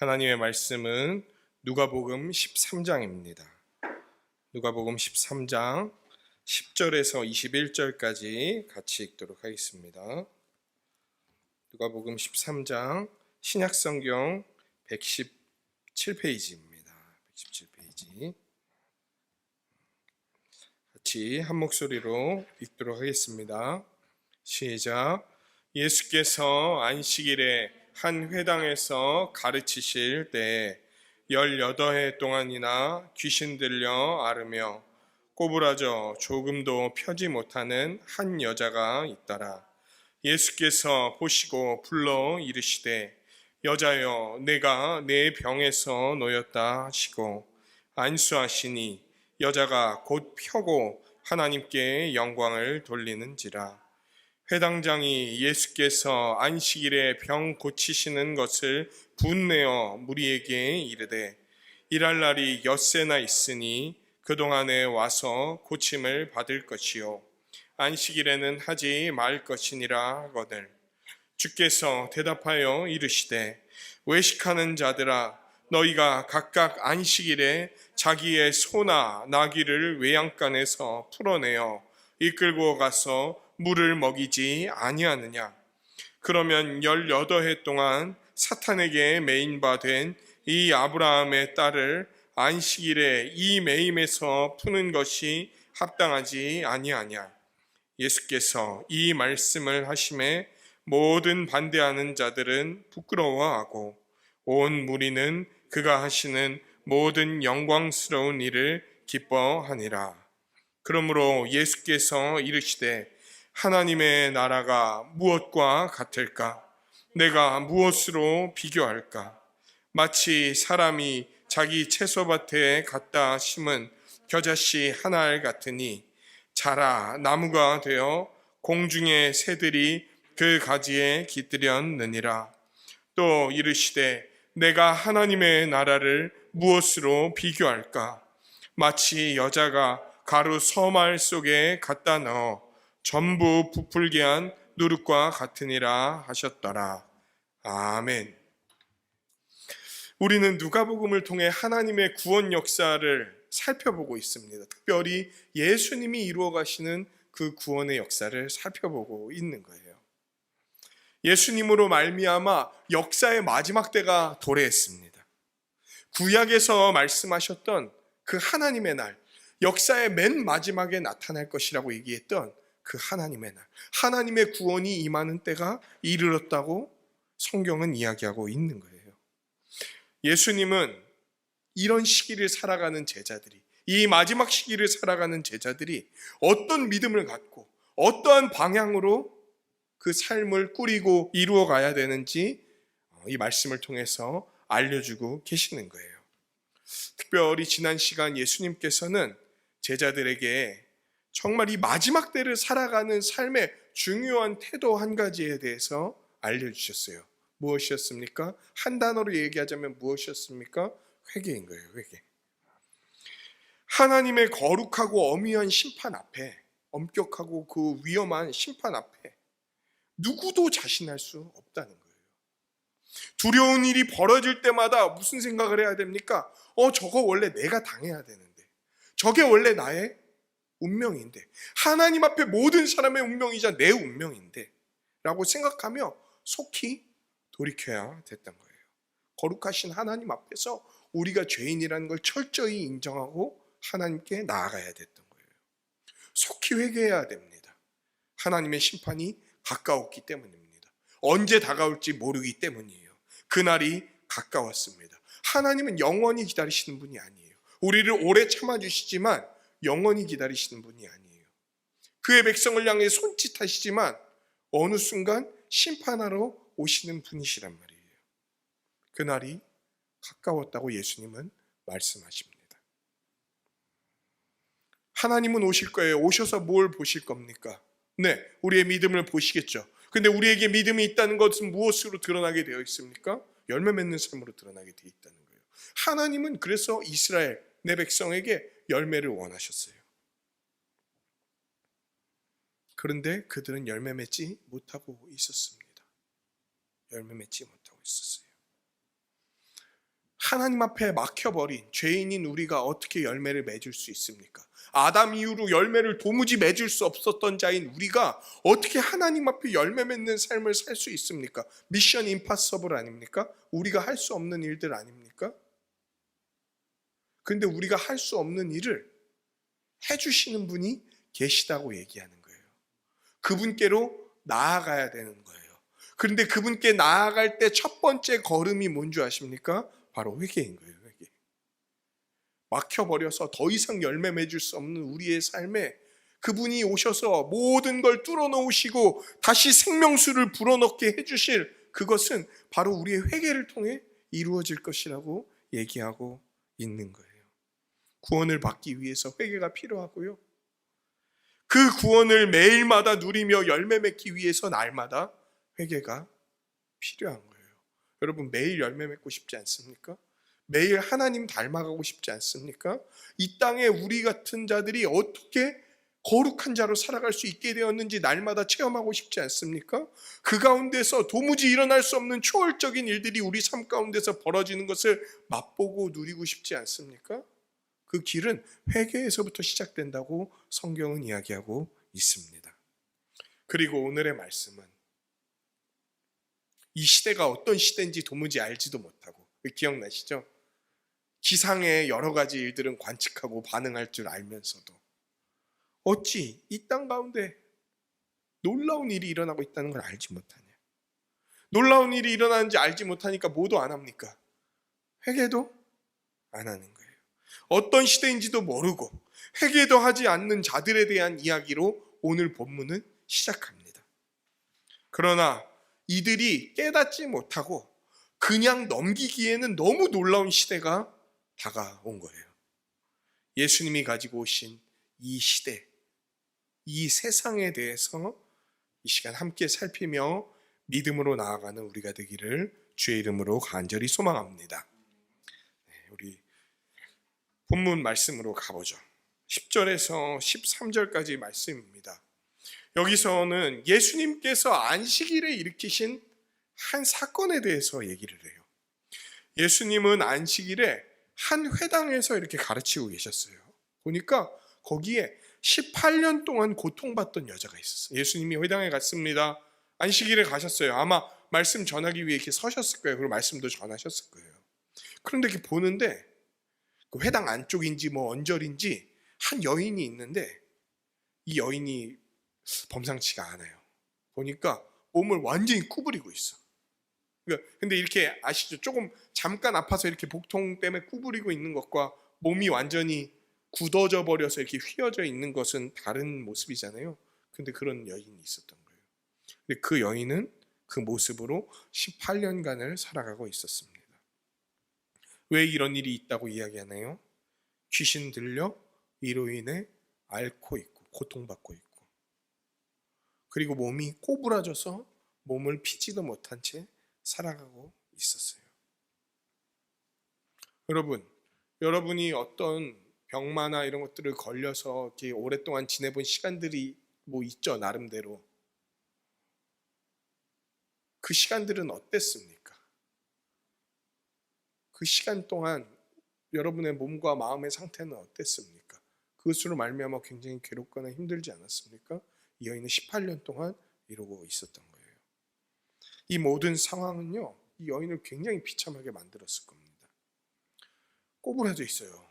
하나님의 말씀은 누가복음 13장입니다. 누가복음 13장 10절에서 21절까지 같이 읽도록 하겠습니다. 누가복음 13장 신약성경 117페이지입니다. 117페이지. 같이 한 목소리로 읽도록 하겠습니다. 시작. 예수께서 안식일에 한 회당에서 가르치실 때 18해 동안이나 귀신 들려 앓으며 꼬부라져 조금도 펴지 못하는 한 여자가 있더라. 예수께서 보시고 불러 이르시되 여자여 내가 내 병에서 놓였다 하시고 안수하시니 여자가 곧 펴고 하나님께 영광을 돌리는지라. 회당장이 예수께서 안식일에 병 고치시는 것을 분내어 무리에게 이르되 일할 날이 엿새나 있으니 그동안에 와서 고침을 받을 것이요 안식일에는 하지 말 것이니라 하거늘. 주께서 대답하여 이르시되 외식하는 자들아 너희가 각각 안식일에 자기의 소나 나귀를 외양간에서 풀어내어 이끌고 가서 물을 먹이지 아니하느냐. 그러면 18해 동안 사탄에게 매인바 된 이 아브라함의 딸을 안식일에 이 매임에서 푸는 것이 합당하지 아니하냐. 예수께서 이 말씀을 하심에 모든 반대하는 자들은 부끄러워하고 온 무리는 그가 하시는 모든 영광스러운 일을 기뻐하니라. 그러므로 예수께서 이르시되 하나님의 나라가 무엇과 같을까? 내가 무엇으로 비교할까? 마치 사람이 자기 채소밭에 갖다 심은 겨자씨 하나알 같으니 자라 나무가 되어 공중의 새들이 그 가지에 깃들였느니라. 또 이르시되 내가 하나님의 나라를 무엇으로 비교할까? 마치 여자가 가루 서말 속에 갖다 넣어 전부 부풀게 한 누룩과 같으니라 하셨더라. 아멘. 우리는 누가복음을 통해 하나님의 구원 역사를 살펴보고 있습니다. 특별히 예수님이 이루어 가시는 그 구원의 역사를 살펴보고 있는 거예요. 예수님으로 말미암아 역사의 마지막 때가 도래했습니다. 구약에서 말씀하셨던 그 하나님의 날, 역사의 맨 마지막에 나타날 것이라고 얘기했던 그 하나님의 날, 하나님의 구원이 임하는 때가 이르렀다고 성경은 이야기하고 있는 거예요. 예수님은 이런 시기를 살아가는 제자들이, 이 마지막 시기를 살아가는 제자들이 어떤 믿음을 갖고 어떠한 방향으로 그 삶을 꾸리고 이루어 가야 되는지 이 말씀을 통해서 알려주고 계시는 거예요. 특별히 지난 시간 예수님께서는 제자들에게 정말 이 마지막 때를 살아가는 삶의 중요한 태도 한 가지에 대해서 알려주셨어요. 무엇이었습니까? 한 단어로 얘기하자면 무엇이었습니까? 회개인 거예요. 회개. 하나님의 거룩하고 엄위한 심판 앞에, 엄격하고 그 위험한 심판 앞에 누구도 자신할 수 없다는 거예요. 두려운 일이 벌어질 때마다 무슨 생각을 해야 됩니까? 저거 원래 내가 당해야 되는데, 저게 원래 나의 운명인데, 하나님 앞에 모든 사람의 운명이자 내 운명인데 라고 생각하며 속히 돌이켜야 됐던 거예요. 거룩하신 하나님 앞에서 우리가 죄인이라는 걸 철저히 인정하고 하나님께 나아가야 됐던 거예요. 속히 회개해야 됩니다. 하나님의 심판이 가까웠기 때문입니다. 언제 다가올지 모르기 때문이에요. 그날이 가까웠습니다. 하나님은 영원히 기다리시는 분이 아니에요. 우리를 오래 참아주시지만 영원히 기다리시는 분이 아니에요. 그의 백성을 향해 손짓하시지만 어느 순간 심판하러 오시는 분이시란 말이에요. 그날이 가까웠다고 예수님은 말씀하십니다. 하나님은 오실 거예요. 오셔서 뭘 보실 겁니까? 네, 우리의 믿음을 보시겠죠. 근데 우리에게 믿음이 있다는 것은 무엇으로 드러나게 되어 있습니까? 열매 맺는 삶으로 드러나게 되어 있다는 거예요. 하나님은 그래서 이스라엘, 내 백성에게 열매를 원하셨어요. 그런데 그들은 열매 맺지 못하고 있었습니다. 열매 맺지 못하고 있었어요. 하나님 앞에 막혀버린 죄인인 우리가 어떻게 열매를 맺을 수 있습니까? 아담 이후로 열매를 도무지 맺을 수 없었던 자인 우리가 어떻게 하나님 앞에 열매 맺는 삶을 살 수 있습니까? 미션 임파서블 아닙니까? 우리가 할 수 없는 일들 아닙니까? 근데 우리가 할 수 없는 일을 해주시는 분이 계시다고 얘기하는 거예요. 그분께로 나아가야 되는 거예요. 그런데 그분께 나아갈 때 첫 번째 걸음이 뭔 줄 아십니까? 바로 회개인 거예요. 회개. 막혀버려서 더 이상 열매 맺을 수 없는 우리의 삶에 그분이 오셔서 모든 걸 뚫어놓으시고 다시 생명수를 불어넣게 해주실 그것은 바로 우리의 회개를 통해 이루어질 것이라고 얘기하고 있는 거예요. 구원을 받기 위해서 회개가 필요하고요. 그 구원을 매일마다 누리며 열매 맺기 위해서 날마다 회개가 필요한 거예요. 여러분 매일 열매 맺고 싶지 않습니까? 매일 하나님 닮아가고 싶지 않습니까? 이 땅에 우리 같은 자들이 어떻게 거룩한 자로 살아갈 수 있게 되었는지 날마다 체험하고 싶지 않습니까? 그 가운데서 도무지 일어날 수 없는 초월적인 일들이 우리 삶 가운데서 벌어지는 것을 맛보고 누리고 싶지 않습니까? 그 길은 회개에서부터 시작된다고 성경은 이야기하고 있습니다. 그리고 오늘의 말씀은 이 시대가 어떤 시대인지 도무지 알지도 못하고, 기억나시죠? 기상의 여러 가지 일들은 관측하고 반응할 줄 알면서도 어찌 이 땅 가운데 놀라운 일이 일어나고 있다는 걸 알지 못하냐? 놀라운 일이 일어나는지 알지 못하니까 뭐도 안 합니까? 회개도 안 하는 거예요. 어떤 시대인지도 모르고 회개도 하지 않는 자들에 대한 이야기로 오늘 본문은 시작합니다. 그러나 이들이 깨닫지 못하고 그냥 넘기기에는 너무 놀라운 시대가 다가온 거예요. 예수님이 가지고 오신 이 시대, 이 세상에 대해서 이 시간 함께 살피며 믿음으로 나아가는 우리가 되기를 주의 이름으로 간절히 소망합니다. 우리 본문 말씀으로 가보죠. 10절에서 13절까지 말씀입니다. 여기서는 예수님께서 안식일에 일으키신 한 사건에 대해서 얘기를 해요. 예수님은 안식일에 한 회당에서 이렇게 가르치고 계셨어요. 보니까 거기에 18년 동안 고통받던 여자가 있었어요. 예수님이 회당에 갔습니다. 안식일에 가셨어요. 아마 말씀 전하기 위해 이렇게 서셨을 거예요. 그리고 말씀도 전하셨을 거예요. 그런데 이렇게 보는데 그 회당 안쪽인지 뭐 언저리인지 한 여인이 있는데 이 여인이 범상치가 않아요. 보니까 몸을 완전히 구부리고 있어. 근데 이렇게 아시죠? 조금 잠깐 아파서 이렇게 복통 때문에 구부리고 있는 것과 몸이 완전히 굳어져 버려서 이렇게 휘어져 있는 것은 다른 모습이잖아요. 근데 그런 여인이 있었던 거예요. 근데 그 여인은 그 모습으로 18년간을 살아가고 있었습니다. 왜 이런 일이 있다고 이야기하나요? 귀신 들려 이로 인해 앓고 있고 고통받고 있고, 그리고 몸이 꼬부라져서 몸을 피지도 못한 채 살아가고 있었어요. 여러분이 어떤 병마나 이런 것들을 걸려서 이렇게 오랫동안 지내본 시간들이 뭐 있죠, 나름대로. 그 시간들은 어땠습니까? 그 시간 동안 여러분의 몸과 마음의 상태는 어땠습니까? 그것으로 말미암아 굉장히 괴롭거나 힘들지 않았습니까? 이 여인은 18년 동안 이러고 있었던 거예요. 이 모든 상황은요, 이 여인을 굉장히 비참하게 만들었을 겁니다. 꼬부라져 있어요.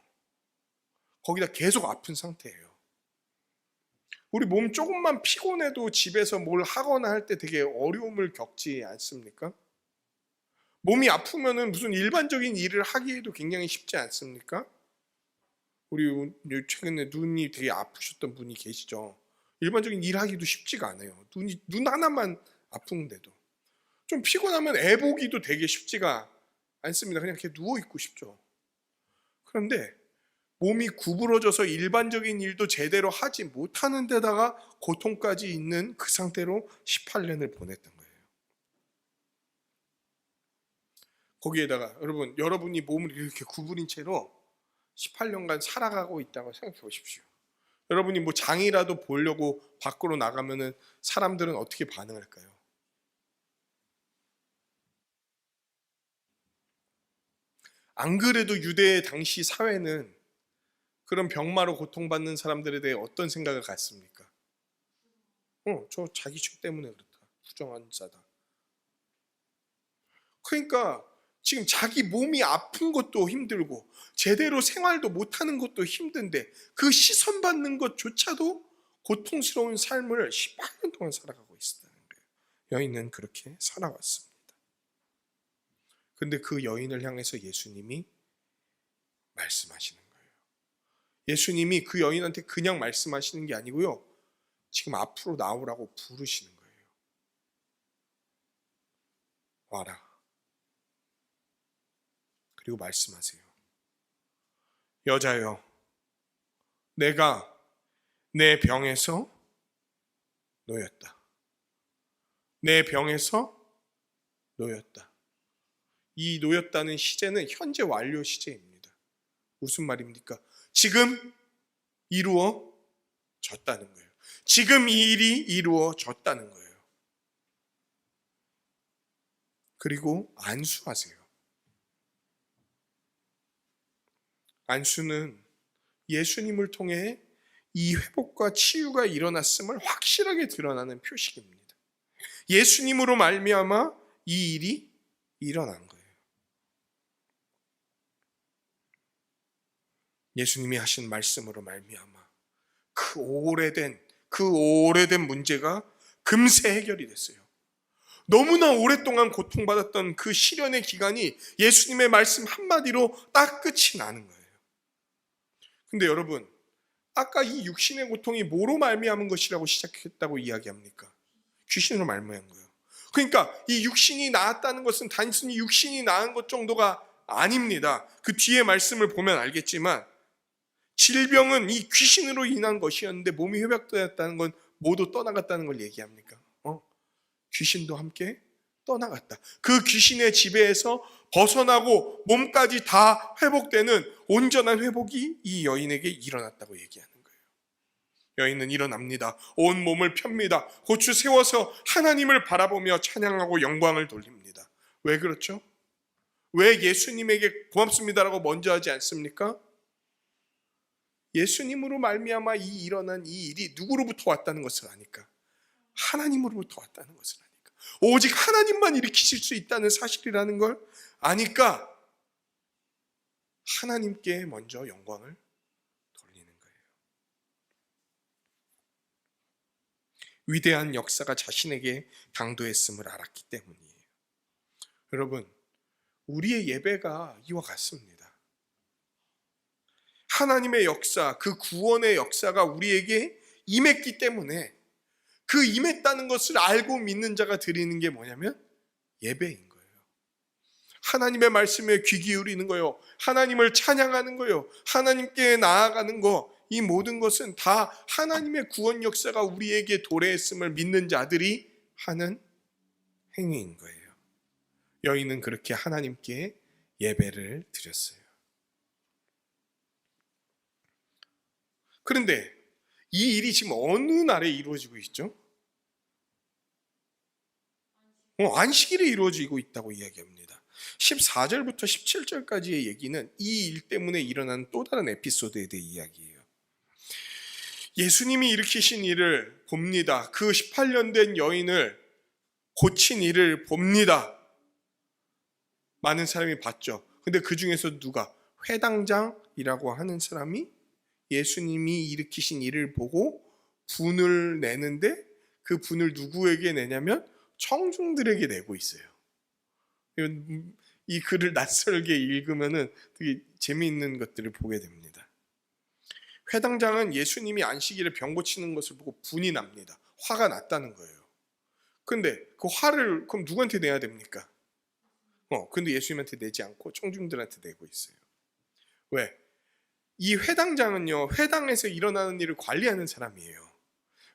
거기다 계속 아픈 상태예요. 우리 몸 조금만 피곤해도 집에서 뭘 하거나 할 때 되게 어려움을 겪지 않습니까? 몸이 아프면은 무슨 일반적인 일을 하기에도 굉장히 쉽지 않습니까? 우리 최근에 눈이 되게 아프셨던 분이 계시죠. 일반적인 일 하기도 쉽지가 않아요. 눈 하나만 아픈데도. 좀 피곤하면 애 보기도 되게 쉽지가 않습니다. 그냥 이렇게 누워 있고 싶죠. 그런데 몸이 구부러져서 일반적인 일도 제대로 하지 못하는 데다가 고통까지 있는 그 상태로 18년을 보냈던 거예요. 거기에다가 여러분이 몸을 이렇게 구부린 채로 18년간 살아가고 있다고 생각해 보십시오. 여러분이 뭐 장이라도 보려고 밖으로 나가면은 사람들은 어떻게 반응할까요? 안 그래도 유대 당시 사회는 그런 병마로 고통받는 사람들에 대해 어떤 생각을 갖습니까? 저 자기 죄 때문에 그렇다. 부정한 자다. 그러니까 지금 자기 몸이 아픈 것도 힘들고 제대로 생활도 못하는 것도 힘든데 그 시선 받는 것조차도 고통스러운 삶을 18년 동안 살아가고 있었다는 거예요. 여인은 그렇게 살아왔습니다. 근데 그 여인을 향해서 예수님이 말씀하시는 거예요. 예수님이 그 여인한테 그냥 말씀하시는 게 아니고요. 지금 앞으로 나오라고 부르시는 거예요. 와라. 그리고 말씀하세요. 여자여, 내가 내 병에서 놓였다. 내 병에서 놓였다. 이 놓였다는 시제는 현재 완료 시제입니다. 무슨 말입니까? 지금 이루어졌다는 거예요. 지금 이 일이 이루어졌다는 거예요. 그리고 안수하세요. 안수는 예수님을 통해 이 회복과 치유가 일어났음을 확실하게 드러나는 표식입니다. 예수님으로 말미암아 이 일이 일어난 거예요. 예수님이 하신 말씀으로 말미암아 그 오래된 문제가 금세 해결이 됐어요. 너무나 오랫동안 고통받았던 그 시련의 기간이 예수님의 말씀 한마디로 딱 끝이 나는 거예요. 근데 여러분, 아까 이 육신의 고통이 뭐로 말미암은 것이라고 시작했다고 이야기합니까? 귀신으로 말미암은 거예요. 그러니까 이 육신이 나았다는 것은 단순히 육신이 나은 것 정도가 아닙니다. 그 뒤에 말씀을 보면 알겠지만 질병은 이 귀신으로 인한 것이었는데 몸이 회복되었다는 건 모두 떠나갔다는 걸 얘기합니까? 귀신도 함께 떠나갔다. 그 귀신의 지배에서 벗어나고 몸까지 다 회복되는 온전한 회복이 이 여인에게 일어났다고 얘기하는 거예요. 여인은 일어납니다. 온 몸을 펴니다. 고추 세워서 하나님을 바라보며 찬양하고 영광을 돌립니다. 왜 그렇죠? 왜 예수님에게 고맙습니다라고 먼저 하지 않습니까? 예수님으로 말미암아 일어난 이 일이 누구로부터 왔다는 것을 아니까? 하나님으로부터 왔다는 것을 아니까? 오직 하나님만 일으키실 수 있다는 사실이라는 걸 아니까 하나님께 먼저 영광을 돌리는 거예요. 위대한 역사가 자신에게 당도했음을 알았기 때문이에요. 여러분, 우리의 예배가 이와 같습니다. 하나님의 역사, 그 구원의 역사가 우리에게 임했기 때문에 그 임했다는 것을 알고 믿는 자가 드리는 게 뭐냐면 예배인 거예요. 하나님의 말씀에 귀 기울이는 거요, 하나님을 찬양하는 거요, 하나님께 나아가는 거, 이 모든 것은 다 하나님의 구원 역사가 우리에게 도래했음을 믿는 자들이 하는 행위인 거예요. 여인은 그렇게 하나님께 예배를 드렸어요. 그런데 이 일이 지금 어느 날에 이루어지고 있죠? 안식일에 이루어지고 있다고 이야기합니다. 14절부터 17절까지의 얘기는 이 일 때문에 일어난 또 다른 에피소드에 대해 이야기해요. 예수님이 일으키신 일을 봅니다. 그 18년 된 여인을 고친 일을 봅니다. 많은 사람이 봤죠. 근데 그 중에서 누가? 회당장이라고 하는 사람이 예수님이 일으키신 일을 보고 분을 내는데 그 분을 누구에게 내냐면 청중들에게 내고 있어요. 이 글을 낯설게 읽으면 되게 재미있는 것들을 보게 됩니다. 회당장은 예수님이 안식일에 병 고치는 것을 보고 분이 납니다. 화가 났다는 거예요. 근데 그 화를 그럼 누구한테 내야 됩니까? 근데 예수님한테 내지 않고 청중들한테 내고 있어요. 왜? 이 회당장은요, 회당에서 일어나는 일을 관리하는 사람이에요.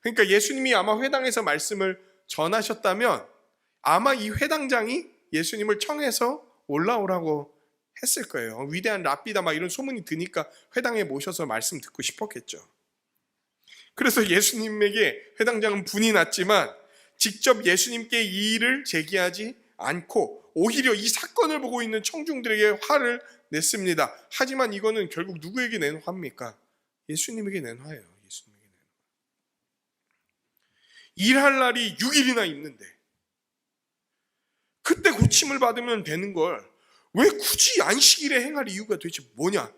그러니까 예수님이 아마 회당에서 말씀을 전하셨다면 아마 이 회당장이 예수님을 청해서 올라오라고 했을 거예요. 위대한 랍비다 막 이런 소문이 드니까 회당에 모셔서 말씀 듣고 싶었겠죠. 그래서 예수님에게 회당장은 분이 났지만 직접 예수님께 이 일을 제기하지 않고 오히려 이 사건을 보고 있는 청중들에게 화를 냈습니다. 하지만 이거는 결국 누구에게 낸 화입니까? 예수님에게 낸 화예요. 예수님에게 낸 화. 일할 날이 6일이나 있는데 그때 고침을 받으면 되는 걸 왜 굳이 안식일에 행할 이유가 도대체 뭐냐?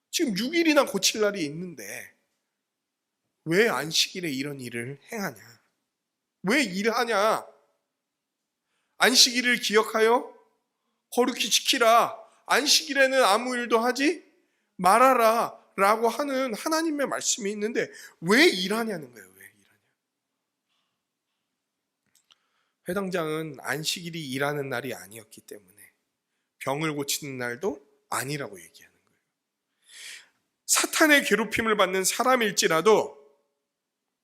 지금 6일이나 고칠 날이 있는데 왜 안식일에 이런 일을 행하냐? 왜 일하냐? 안식일을 기억하여 거룩히 지키라. 안식일에는 아무 일도 하지 말아라 라고 하는 하나님의 말씀이 있는데 왜 일하냐는 거예요. 왜 일하냐? 회당장은 안식일이 일하는 날이 아니었기 때문에 병을 고치는 날도 아니라고 얘기하는 거예요. 사탄의 괴롭힘을 받는 사람일지라도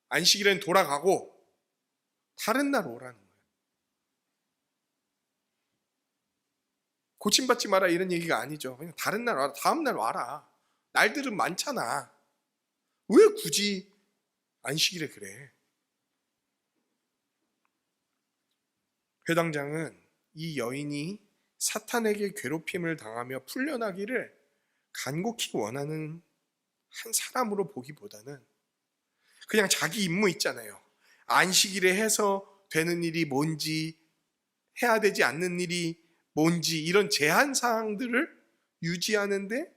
안식일엔 돌아가고 다른 날 오라는 거예요. 고침받지 마라 이런 얘기가 아니죠. 그냥 다른 날 와라. 다음 날 와라. 날들은 많잖아. 왜 굳이 안식일에 그래? 회당장은 이 여인이 사탄에게 괴롭힘을 당하며 풀려나기를 간곡히 원하는 한 사람으로 보기보다는 그냥 자기 임무 있잖아요. 안식일에 해서 되는 일이 뭔지, 해야 되지 않는 일이 뭔지 이런 제한 사항들을 유지하는데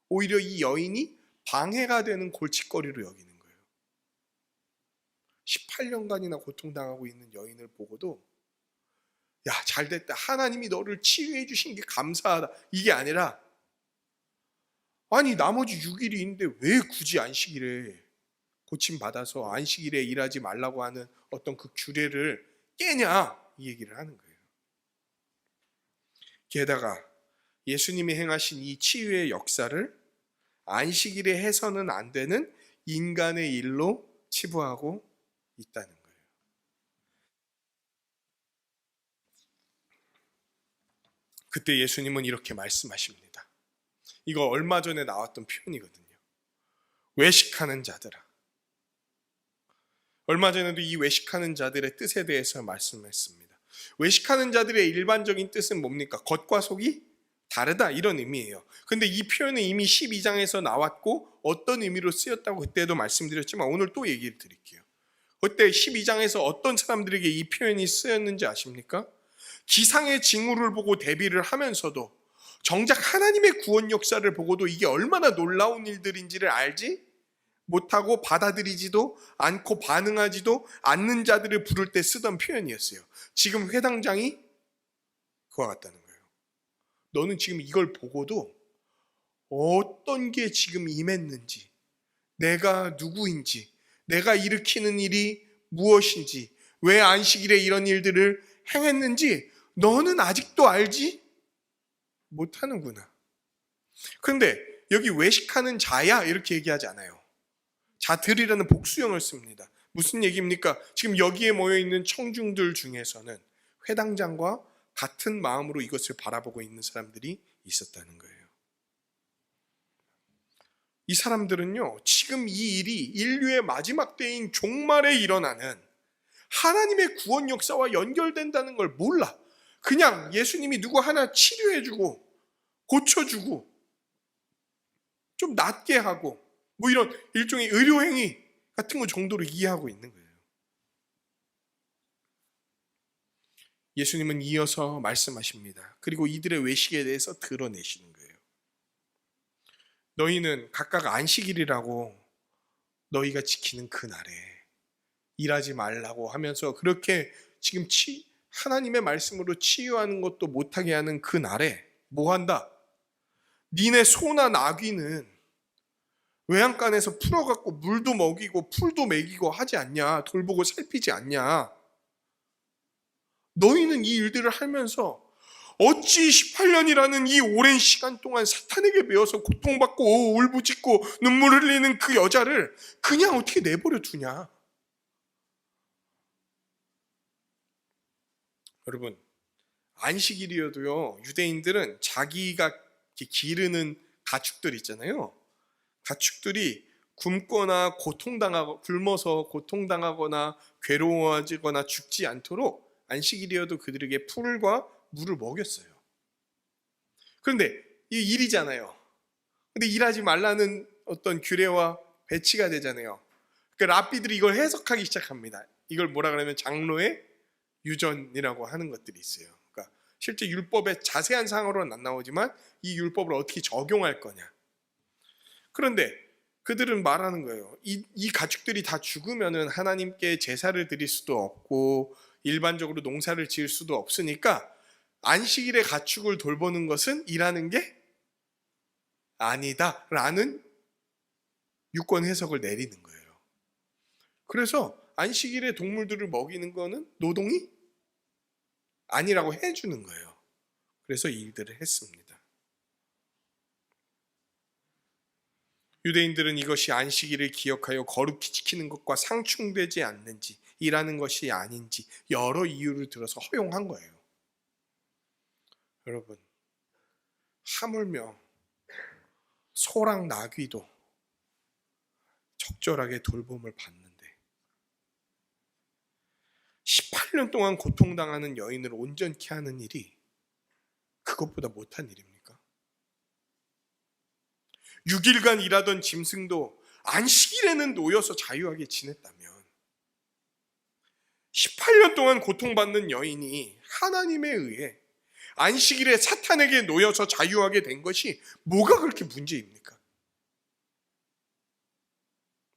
오히려 이 여인이 방해가 되는 골칫거리로 여기는 거예요. 18년간이나 고통당하고 있는 여인을 보고도 야, 잘됐다. 하나님이 너를 치유해 주신 게 감사하다. 이게 아니라 아니 나머지 6일이 있는데 왜 굳이 안식일에 고침받아서 안식일에 일하지 말라고 하는 어떤 그 규례를 깨냐 이 얘기를 하는 거예요. 게다가 예수님이 행하신 이 치유의 역사를 안식일에 해서는 안 되는 인간의 일로 치부하고 있다는 거예요. 그때 예수님은 이렇게 말씀하십니다. 이거 얼마 전에 나왔던 표현이거든요. 외식하는 자들아. 얼마 전에도 이 외식하는 자들의 뜻에 대해서 말씀했습니다. 외식하는 자들의 일반적인 뜻은 뭡니까? 겉과 속이 다르다 이런 의미예요. 근데 이 표현은 이미 12장에서 나왔고 어떤 의미로 쓰였다고 그때도 말씀드렸지만 오늘 또 얘기를 드릴게요. 그때 12장에서 어떤 사람들에게 이 표현이 쓰였는지 아십니까? 기상의 징후를 보고 대비를 하면서도 정작 하나님의 구원 역사를 보고도 이게 얼마나 놀라운 일들인지를 알지 못하고 받아들이지도 않고 반응하지도 않는 자들을 부를 때 쓰던 표현이었어요. 지금 회당장이 그와 같다는 거예요. 너는 지금 이걸 보고도 어떤 게 지금 임했는지, 내가 누구인지, 내가 일으키는 일이 무엇인지, 왜 안식일에 이런 일들을 행했는지 너는 아직도 알지 못하는구나. 그런데 여기 외식하는 자야 이렇게 얘기하지 않아요. 자들이라는 복수형을 씁니다. 무슨 얘기입니까? 지금 여기에 모여있는 청중들 중에서는 회당장과 같은 마음으로 이것을 바라보고 있는 사람들이 있었다는 거예요. 이 사람들은요, 지금 이 일이 인류의 마지막 때인 종말에 일어나는 하나님의 구원 역사와 연결된다는 걸 몰라. 그냥 예수님이 누구 하나 치료해주고 고쳐주고 좀 낫게 하고 뭐 이런 일종의 의료행위 같은 거 정도로 이해하고 있는 거예요. 예수님은 이어서 말씀하십니다. 그리고 이들의 외식에 대해서 드러내시는 거예요. 너희는 각각 안식일이라고 너희가 지키는 그날에 일하지 말라고 하면서 그렇게 지금 하나님의 말씀으로 치유하는 것도 못하게 하는 그날에 뭐 한다? 니네 소나 나귀는 외양간에서 풀어갖고 물도 먹이고 풀도 먹이고 하지 않냐? 돌보고 살피지 않냐? 너희는 이 일들을 하면서 어찌 18년이라는 이 오랜 시간 동안 사탄에게 매여서 고통받고 울부짖고 눈물 흘리는 그 여자를 그냥 어떻게 내버려 두냐? 여러분, 안식일이어도요, 유대인들은 자기가 기르는 가축들 있잖아요. 가축들이 굶거나 굶어서 고통당하거나 괴로워지거나 죽지 않도록 안식일이어도 그들에게 풀과 물을 먹였어요. 그런데 이 일이잖아요. 근데 일하지 말라는 어떤 규례와 배치가 되잖아요. 그 랍비들이 이걸 해석하기 시작합니다. 이걸 뭐라 그러면 장로의 유전이라고 하는 것들이 있어요. 그러니까 실제 율법의 자세한 사항으로는 안 나오지만 이 율법을 어떻게 적용할 거냐. 그런데 그들은 말하는 거예요. 이 가축들이 다 죽으면은 하나님께 제사를 드릴 수도 없고 일반적으로 농사를 지을 수도 없으니까 안식일에 가축을 돌보는 것은 일하는 게 아니다라는 유권 해석을 내리는 거예요. 그래서 안식일에 동물들을 먹이는 거는 노동이 아니라고 해주는 거예요. 그래서 이 일들을 했습니다. 유대인들은 이것이 안식일을 기억하여 거룩히 지키는 것과 상충되지 않는지 일하는 것이 아닌지 여러 이유를 들어서 허용한 거예요. 여러분, 하물며 소랑 나귀도 적절하게 돌봄을 받는데 18년 동안 고통당하는 여인을 온전케 하는 일이 그것보다 못한 일입니까? 6일간 일하던 짐승도 안식일에는 놓여서 자유하게 지냈다면 18년 동안 고통받는 여인이 하나님에 의해 안식일에 사탄에게 놓여서 자유하게 된 것이 뭐가 그렇게 문제입니까?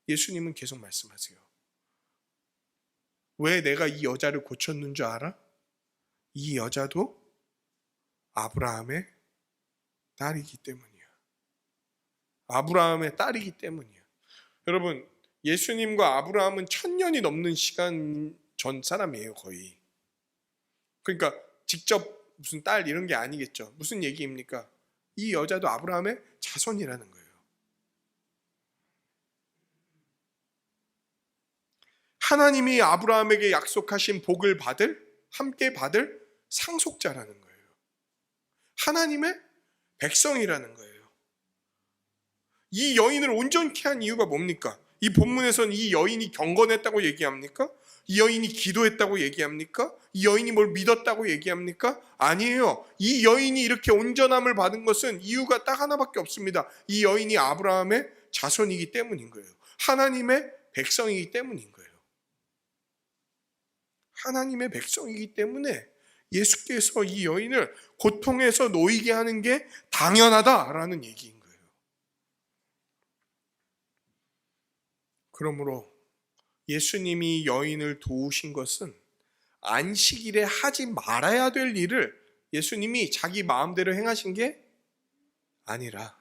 예수님은 계속 말씀하세요. 왜 내가 이 여자를 고쳤는 줄 알아? 이 여자도 아브라함의 딸이기 때문이야. 아브라함의 딸이기 때문이야. 여러분, 예수님과 아브라함은 1000년이 넘는 시간 전 사람이에요, 거의. 그러니까 직접 무슨 딸 이런 게 아니겠죠. 무슨 얘기입니까? 이 여자도 아브라함의 자손이라는 거예요. 하나님이 아브라함에게 약속하신 복을 함께 받을 상속자라는 거예요. 하나님의 백성이라는 거예요. 이 여인을 온전케 한 이유가 뭡니까? 이 본문에서는 이 여인이 경건했다고 얘기합니까? 이 여인이 기도했다고 얘기합니까? 이 여인이 뭘 믿었다고 얘기합니까? 아니에요. 이 여인이 이렇게 온전함을 받은 것은 이유가 딱 하나밖에 없습니다. 이 여인이 아브라함의 자손이기 때문인 거예요. 하나님의 백성이기 때문인 거예요. 하나님의 백성이기 때문에 예수께서 이 여인을 고통에서 놓이게 하는 게 당연하다라는 얘기인 거예요. 그러므로 예수님이 여인을 도우신 것은 안식일에 하지 말아야 될 일을 예수님이 자기 마음대로 행하신 게 아니라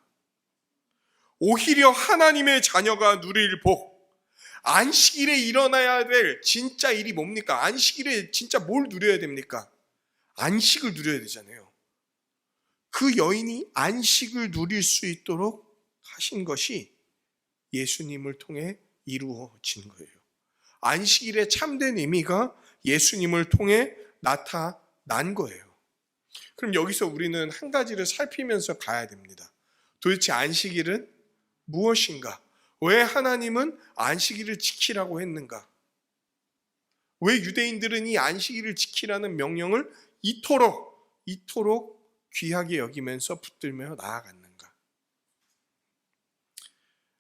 오히려 하나님의 자녀가 누릴 복, 안식일에 일어나야 될 진짜 일이 뭡니까? 안식일에 진짜 뭘 누려야 됩니까? 안식을 누려야 되잖아요. 그 여인이 안식을 누릴 수 있도록 하신 것이 예수님을 통해 이루어진 거예요. 안식일의 참된 의미가 예수님을 통해 나타난 거예요. 그럼 여기서 우리는 한 가지를 살피면서 가야 됩니다. 도대체 안식일은 무엇인가? 왜 하나님은 안식일을 지키라고 했는가? 왜 유대인들은 이 안식일을 지키라는 명령을 이토록 귀하게 여기면서 붙들며 나아갔는가?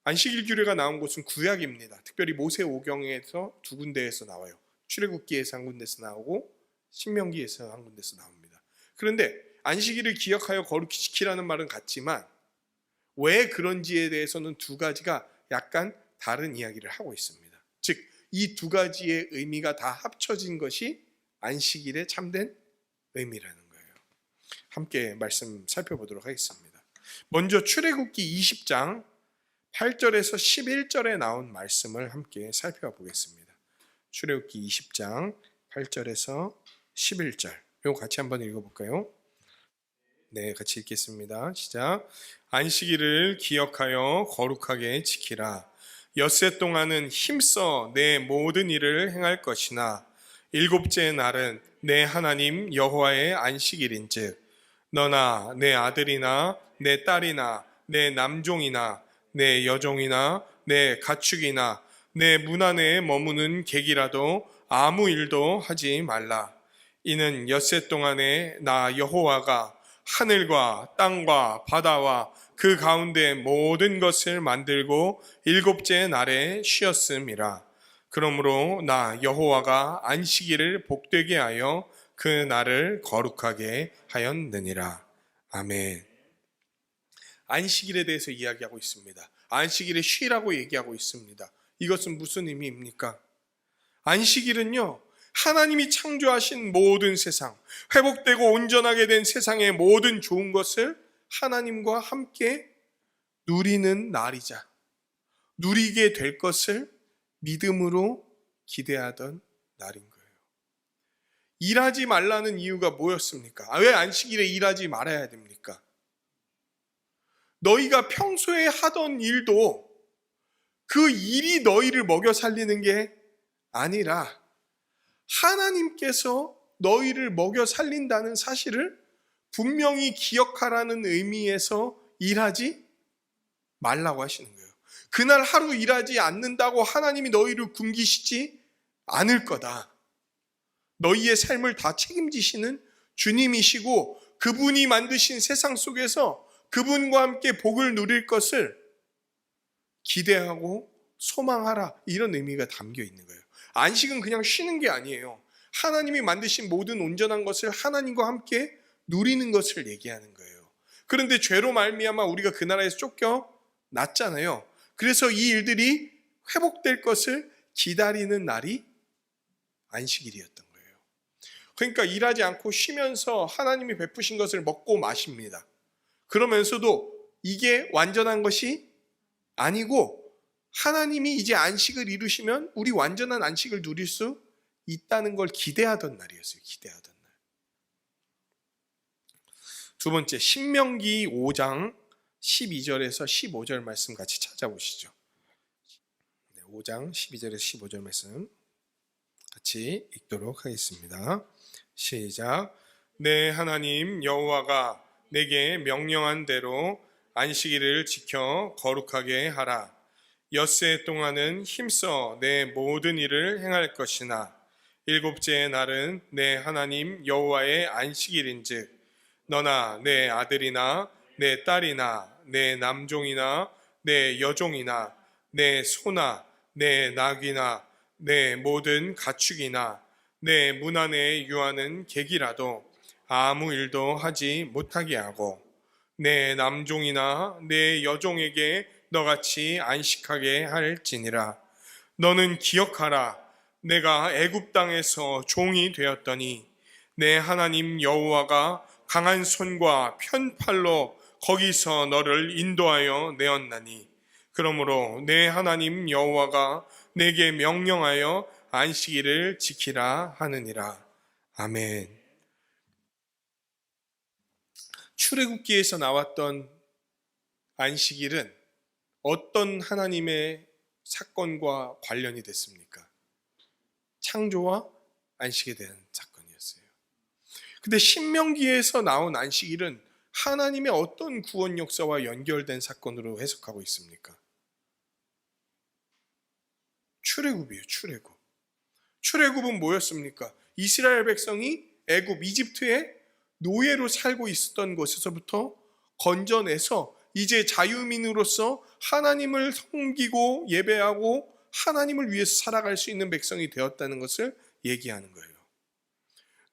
안식일 규례가 나온 곳은 구약입니다. 특별히 모세오경에서 두 군데에서 나와요. 출애굽기에서 한 군데서 나오고 신명기에서 한 군데서 나옵니다. 그런데 안식일을 기억하여 거룩히 지키라는 말은 같지만 왜 그런지에 대해서는 두 가지가 약간 다른 이야기를 하고 있습니다. 즉, 이 두 가지의 의미가 다 합쳐진 것이 안식일의 참된 의미라는 거예요. 함께 말씀 살펴보도록 하겠습니다. 먼저 출애굽기 20장 8절에서 11절에 나온 말씀을 함께 살펴보겠습니다. 출애굽기 20장 8절에서 11절. 이거 같이 한번 읽어볼까요? 네, 같이 읽겠습니다. 시작. 안식일을 기억하여 거룩하게 지키라. 엿새 동안은 힘써 내 모든 일을 행할 것이나 일곱째 날은 내 하나님 여호와의 안식일인즉 너나 내 아들이나 내 딸이나 내 남종이나 내 여종이나 내 가축이나 내 문 안에 머무는 객이라도 아무 일도 하지 말라. 이는 엿새 동안에 나 여호와가 하늘과 땅과 바다와 그 가운데 모든 것을 만들고 일곱째 날에 쉬었음이라. 그러므로 나 여호와가 안식일을 복되게 하여 그 날을 거룩하게 하였느니라. 아멘. 안식일에 대해서 이야기하고 있습니다. 안식일에 쉬라고 얘기하고 있습니다. 이것은 무슨 의미입니까? 안식일은요, 하나님이 창조하신 모든 세상, 회복되고 온전하게 된 세상의 모든 좋은 것을 하나님과 함께 누리는 날이자, 누리게 될 것을 믿음으로 기대하던 날인 거예요. 일하지 말라는 이유가 뭐였습니까? 왜 안식일에 일하지 말아야 됩니까? 너희가 평소에 하던 일도 그 일이 너희를 먹여 살리는 게 아니라 하나님께서 너희를 먹여 살린다는 사실을 분명히 기억하라는 의미에서 일하지 말라고 하시는 거예요. 그날 하루 일하지 않는다고 하나님이 너희를 굶기시지 않을 거다. 너희의 삶을 다 책임지시는 주님이시고 그분이 만드신 세상 속에서 그분과 함께 복을 누릴 것을 기대하고 소망하라, 이런 의미가 담겨 있는 거예요. 안식은 그냥 쉬는 게 아니에요. 하나님이 만드신 모든 온전한 것을 하나님과 함께 누리는 것을 얘기하는 거예요. 그런데 죄로 말미암아 우리가 그 나라에서 쫓겨났잖아요. 그래서 이 일들이 회복될 것을 기다리는 날이 안식일이었던 거예요. 그러니까 일하지 않고 쉬면서 하나님이 베푸신 것을 먹고 마십니다. 그러면서도 이게 완전한 것이 아니고 하나님이 이제 안식을 이루시면 우리 완전한 안식을 누릴 수 있다는 걸 기대하던 날이었어요. 기대하던 날. 두 번째, 신명기 5장 12절에서 15절 말씀 같이 찾아보시죠. 5장 12절에서 15절 말씀 같이 읽도록 하겠습니다. 시작. 내 하나님 여호와가 내게 명령한 대로 안식일을 지켜 거룩하게 하라. 엿새 동안은 힘써 내 모든 일을 행할 것이나 일곱째 날은 내 하나님 여호와의 안식일인즉 너나 내 아들이나 내 딸이나 내 남종이나 내 여종이나 내 소나 내 낙이나 내 모든 가축이나 내 문 안에 유하는 객이라도 아무 일도 하지 못하게 하고 내 남종이나 내 여종에게 너같이 안식하게 할지니라. 너는 기억하라. 내가 애굽 땅에서 종이 되었더니 내 하나님 여호와가 강한 손과 편팔로 거기서 너를 인도하여 내었나니 그러므로 내 하나님 여호와가 내게 명령하여 안식일을 지키라 하느니라. 아멘. 출애굽기에서 나왔던 안식일은 어떤 하나님의 사건과 관련이 됐습니까? 창조와 안식에 대한 사건이었어요. 근데 신명기에서 나온 안식일은 하나님의 어떤 구원 역사와 연결된 사건으로 해석하고 있습니까? 출애굽이에요. 출애굽. 출애굽은 뭐였습니까? 이스라엘 백성이 애굽, 이집트에 노예로 살고 있었던 곳에서부터 건져내서 이제 자유민으로서 하나님을 섬기고 예배하고 하나님을 위해서 살아갈 수 있는 백성이 되었다는 것을 얘기하는 거예요.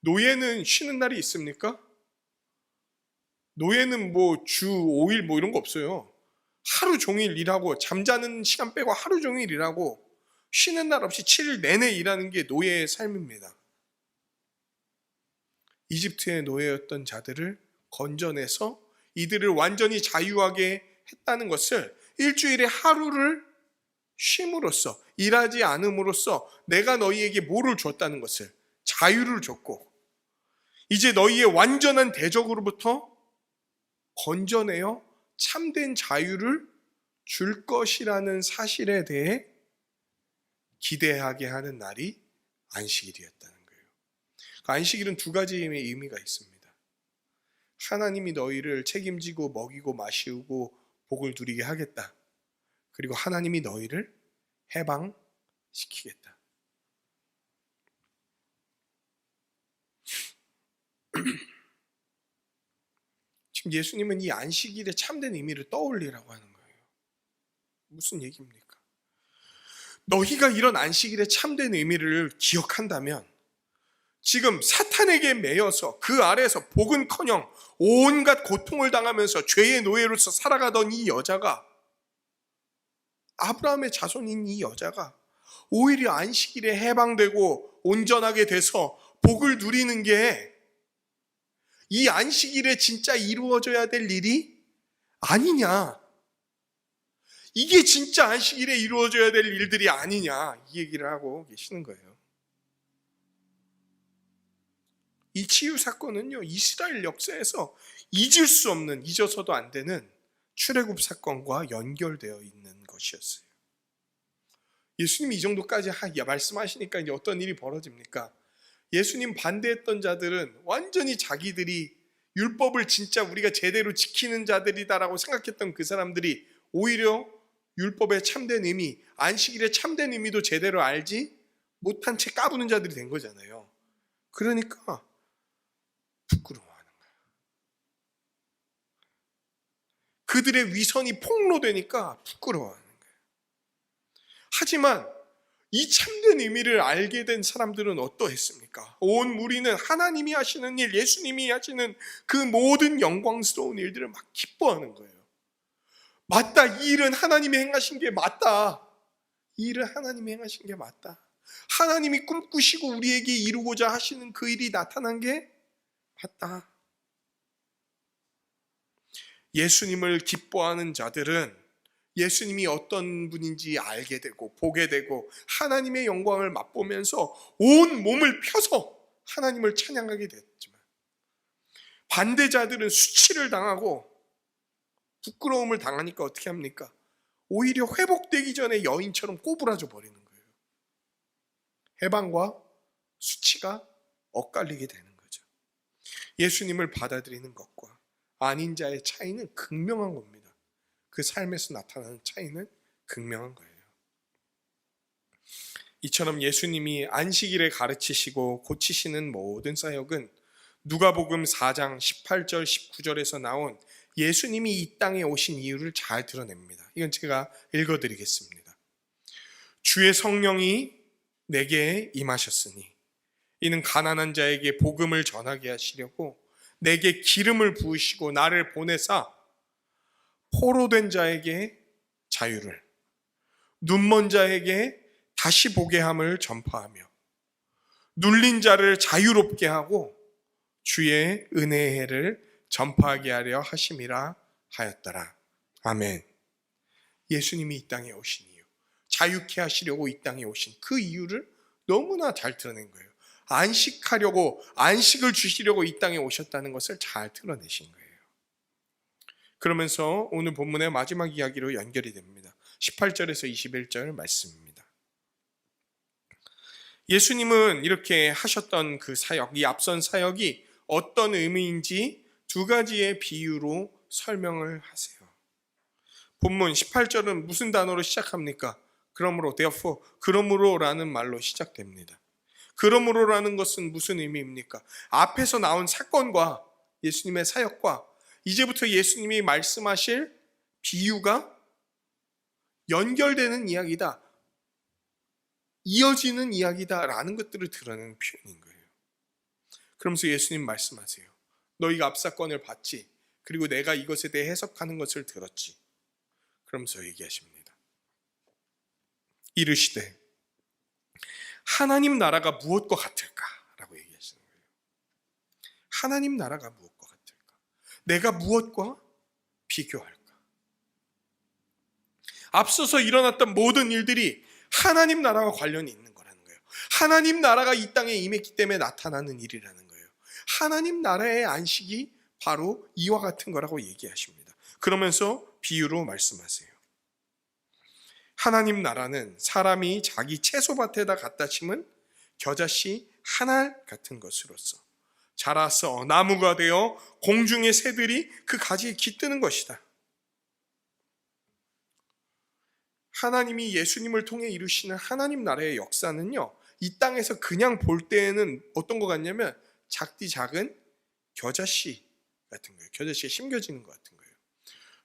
노예는 쉬는 날이 있습니까? 노예는 뭐 주 5일 뭐 이런 거 없어요. 하루 종일 일하고 잠자는 시간 빼고 하루 종일 일하고 쉬는 날 없이 7일 내내 일하는 게 노예의 삶입니다. 이집트의 노예였던 자들을 건져내서 이들을 완전히 자유하게 했다는 것을 일주일에 하루를 쉼으로써 일하지 않음으로써 내가 너희에게 뭐를 줬다는 것을 자유를 줬고 이제 너희의 완전한 대적으로부터 건져내어 참된 자유를 줄 것이라는 사실에 대해 기대하게 하는 날이 안식일이었다는 거예요. 안식일은 두 가지의 의미가 있습니다. 하나님이 너희를 책임지고 먹이고 마시고 복을 누리게 하겠다. 그리고 하나님이 너희를 해방시키겠다. 지금 예수님은 이 안식일의 참된 의미를 떠올리라고 하는 거예요. 무슨 얘기입니까? 너희가 이런 안식일의 참된 의미를 기억한다면 지금 사탄에게 매여서 그 아래에서 복은커녕 온갖 고통을 당하면서 죄의 노예로서 살아가던 이 여자가, 아브라함의 자손인 이 여자가 오히려 안식일에 해방되고 온전하게 돼서 복을 누리는 게 이 안식일에 진짜 이루어져야 될 일이 아니냐, 이게 진짜 안식일에 이루어져야 될 일들이 아니냐, 이 얘기를 하고 계시는 거예요. 이 치유 사건은요, 이스라엘 역사에서 잊을 수 없는, 잊어서도 안 되는 출애굽 사건과 연결되어 있는 것이었어요. 예수님이 이 정도까지 말씀하시니까 이제 어떤 일이 벌어집니까? 예수님 반대했던 자들은 완전히 자기들이 율법을 진짜 우리가 제대로 지키는 자들이다라고 생각했던 그 사람들이 오히려 율법의 참된 의미, 안식일의 참된 의미도 제대로 알지 못한 채 까부는 자들이 된 거잖아요. 그러니까 부끄러워하는 거예요. 그들의 위선이 폭로되니까 부끄러워하는 거예요. 하지만 이 참된 의미를 알게 된 사람들은 어떠했습니까? 온 무리는 하나님이 하시는 일, 예수님이 하시는 그 모든 영광스러운 일들을 막 기뻐하는 거예요. 맞다, 이 일은 하나님이 행하신 게 맞다. 이 일은 하나님이 행하신 게 맞다. 하나님이 꿈꾸시고 우리에게 이루고자 하시는 그 일이 나타난 게 맞다. 예수님을 기뻐하는 자들은 예수님이 어떤 분인지 알게 되고 보게 되고 하나님의 영광을 맛보면서 온 몸을 펴서 하나님을 찬양하게 됐지만, 반대자들은 수치를 당하고 부끄러움을 당하니까 어떻게 합니까? 오히려 회복되기 전에 여인처럼 꼬부라져 버리는 거예요. 해방과 수치가 엇갈리게 되는 거죠. 예수님을 받아들이는 것과 아닌 자의 차이는 극명한 겁니다. 그 삶에서 나타나는 차이는 극명한 거예요. 이처럼 예수님이 안식일에 가르치시고 고치시는 모든 사역은 누가복음 4장 18절 19절에서 나온 예수님이 이 땅에 오신 이유를 잘 드러냅니다. 이건 제가 읽어드리겠습니다. 주의 성령이 내게 임하셨으니 이는 가난한 자에게 복음을 전하게 하시려고 내게 기름을 부으시고 나를 보내사 포로된 자에게 자유를, 눈먼 자에게 다시 보게 함을 전파하며 눌린 자를 자유롭게 하고 주의 은혜의 해를 전파하게 하려 하심이라 하였더라. 아멘. 예수님이 이 땅에 오신 이유, 자유케 하시려고 이 땅에 오신 그 이유를 너무나 잘 드러낸 거예요. 안식하려고, 안식을 주시려고 이 땅에 오셨다는 것을 잘 드러내신 거예요. 그러면서 오늘 본문의 마지막 이야기로 연결이 됩니다. 18절에서 21절 말씀입니다. 예수님은 이렇게 하셨던 그 사역, 이 앞선 사역이 어떤 의미인지 두 가지의 비유로 설명을 하세요. 본문 18절은 무슨 단어로 시작합니까? 그러므로, therefore, 그러므로라는 말로 시작됩니다. 그러므로라는 것은 무슨 의미입니까? 앞에서 나온 사건과 예수님의 사역과 이제부터 예수님이 말씀하실 비유가 연결되는 이야기다, 이어지는 이야기다라는 것들을 드러내는 표현인 거예요. 그러면서 예수님 말씀하세요. 너희가 앞사건을 봤지, 그리고 내가 이것에 대해 해석하는 것을 들었지. 그러면서 얘기하십니다. 이르시되 하나님 나라가 무엇과 같을까? 라고 얘기하시는 거예요. 하나님 나라가 무엇과 같을까? 내가 무엇과 비교할까? 앞서서 일어났던 모든 일들이 하나님 나라와 관련이 있는 거라는 거예요. 하나님 나라가 이 땅에 임했기 때문에 나타나는 일이라는 거예요. 하나님 나라의 안식이 바로 이와 같은 거라고 얘기하십니다. 그러면서 비유로 말씀하세요. 하나님 나라는 사람이 자기 채소밭에다 갖다 심은 겨자씨 한 알 같은 것으로서 자라서 나무가 되어 공중의 새들이 그 가지에 깃드는 것이다. 하나님이 예수님을 통해 이루시는 하나님 나라의 역사는요, 이 땅에서 그냥 볼 때에는 어떤 것 같냐면 작디 작은 겨자씨 같은 거예요. 겨자씨에 심겨지는 것 같은 거예요.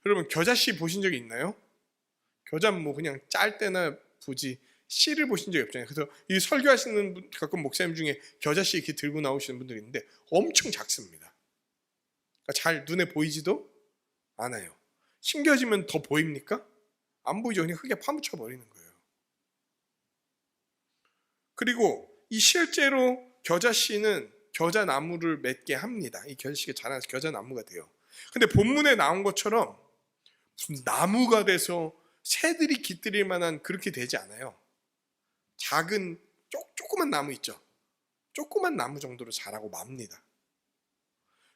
여러분 겨자씨 보신 적이 있나요? 겨자는 뭐 그냥 짤 때나 보지 씨를 보신 적이 없잖아요. 그래서 이 설교하시는 분, 가끔 목사님 중에 겨자씨 이렇게 들고 나오시는 분들이 있는데 엄청 작습니다. 그러니까 잘 눈에 보이지도 않아요. 심겨지면 더 보입니까? 안 보이죠. 그냥 흙에 파묻혀 버리는 거예요. 그리고 이 실제로 겨자씨는 겨자나무를 맺게 합니다. 이 겨자씨가 자라서 겨자나무가 돼요. 근데 본문에 나온 것처럼 무슨 나무가 돼서 새들이 깃들일 만한 그렇게 되지 않아요. 작은 조그만 나무 있죠. 조그만 나무 정도로 자라고 맙니다.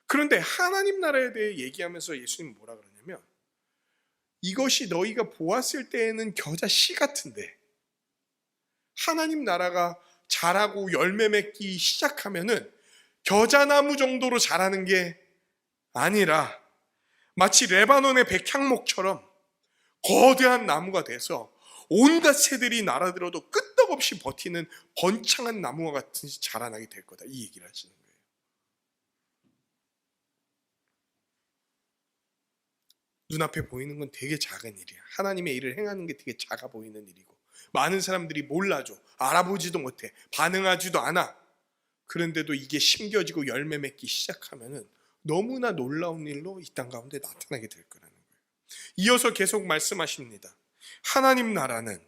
그런데 하나님 나라에 대해 얘기하면서 예수님은 뭐라 그러냐면 이것이 너희가 보았을 때에는 겨자씨 같은데 하나님 나라가 자라고 열매 맺기 시작하면은 겨자나무 정도로 자라는 게 아니라 마치 레바논의 백향목처럼 거대한 나무가 돼서 온갖 새들이 날아들어도 끄떡없이 버티는 번창한 나무와 같이 자라나게 될 거다. 이 얘기를 하시는 거예요. 눈앞에 보이는 건 되게 작은 일이야. 하나님의 일을 행하는 게 되게 작아 보이는 일이고 많은 사람들이 몰라줘. 알아보지도 못해. 반응하지도 않아. 그런데도 이게 심겨지고 열매 맺기 시작하면은 너무나 놀라운 일로 이 땅 가운데 나타나게 될 거라는 거예요. 이어서 계속 말씀하십니다. 하나님 나라는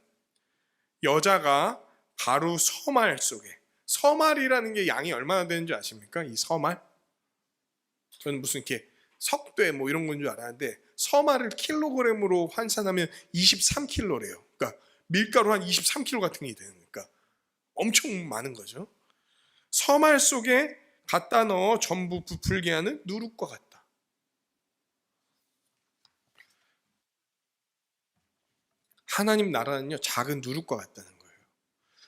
여자가 가루 서말 속에, 서말이라는 게 양이 얼마나 되는지 아십니까? 이 서말? 저는 무슨 이렇게 석쇠 뭐 이런 건 줄 알았는데 서말을 킬로그램으로 환산하면 23kg래요. 그러니까 밀가루 한 23kg 같은 게 되는 거니까 엄청 많은 거죠. 서말 속에 갖다 넣어 전부 부풀게 하는 누룩과 같다. 하나님 나라는요 작은 누룩과 같다는 거예요.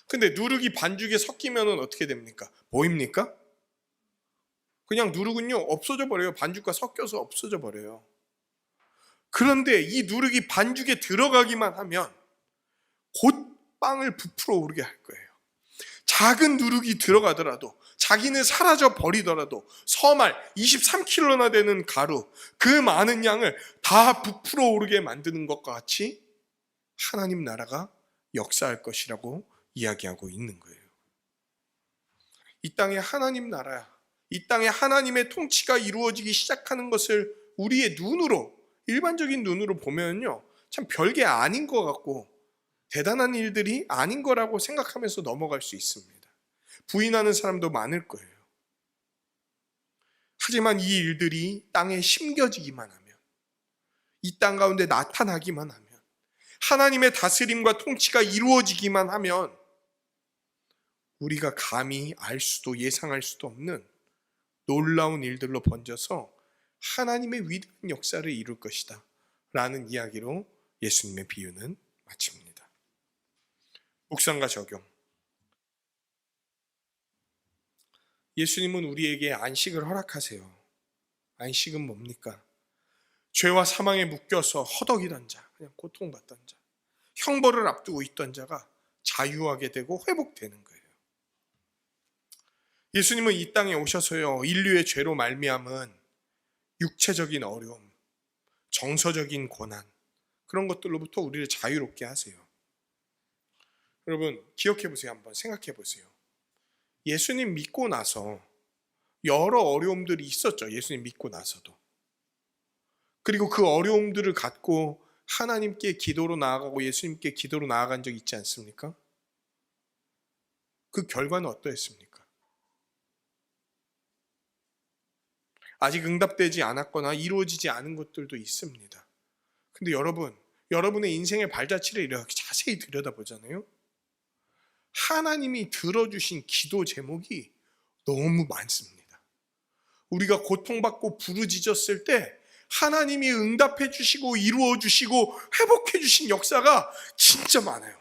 근데 누룩이 반죽에 섞이면 어떻게 됩니까? 보입니까? 그냥 누룩은요 없어져 버려요. 반죽과 섞여서 없어져 버려요. 그런데 이 누룩이 반죽에 들어가기만 하면 곧 빵을 부풀어 오르게 할 거예요. 작은 누룩이 들어가더라도 자기는 사라져 버리더라도 서말 23kg나 되는 가루 그 많은 양을 다 부풀어 오르게 만드는 것과 같이 하나님 나라가 역사할 것이라고 이야기하고 있는 거예요. 이 땅에 하나님 나라야. 이 땅에 하나님의 통치가 이루어지기 시작하는 것을 우리의 눈으로 일반적인 눈으로 보면요 참 별게 아닌 것 같고 대단한 일들이 아닌 거라고 생각하면서 넘어갈 수 있습니다. 부인하는 사람도 많을 거예요. 하지만 이 일들이 땅에 심겨지기만 하면 이 땅 가운데 나타나기만 하면 하나님의 다스림과 통치가 이루어지기만 하면 우리가 감히 알 수도 예상할 수도 없는 놀라운 일들로 번져서 하나님의 위대한 역사를 이룰 것이다 라는 이야기로 예수님의 비유는 마칩니다. 묵상과 적용. 예수님은 우리에게 안식을 허락하세요. 안식은 뭡니까? 죄와 사망에 묶여서 허덕이던 자, 그냥 고통받던 자, 형벌을 앞두고 있던 자가 자유하게 되고 회복되는 거예요. 예수님은 이 땅에 오셔서요 인류의 죄로 말미암은 육체적인 어려움, 정서적인 고난 그런 것들로부터 우리를 자유롭게 하세요. 여러분 기억해 보세요. 한번 생각해 보세요. 예수님 믿고 나서 여러 어려움들이 있었죠. 예수님 믿고 나서도. 그리고 그 어려움들을 갖고 하나님께 기도로 나아가고 예수님께 기도로 나아간 적 있지 않습니까? 그 결과는 어떠했습니까? 아직 응답되지 않았거나 이루어지지 않은 것들도 있습니다. 근데 여러분의 인생의 발자취를 이렇게 자세히 들여다보잖아요. 하나님이 들어주신 기도 제목이 너무 많습니다. 우리가 고통받고 부르짖었을 때 하나님이 응답해 주시고 이루어 주시고 회복해 주신 역사가 진짜 많아요.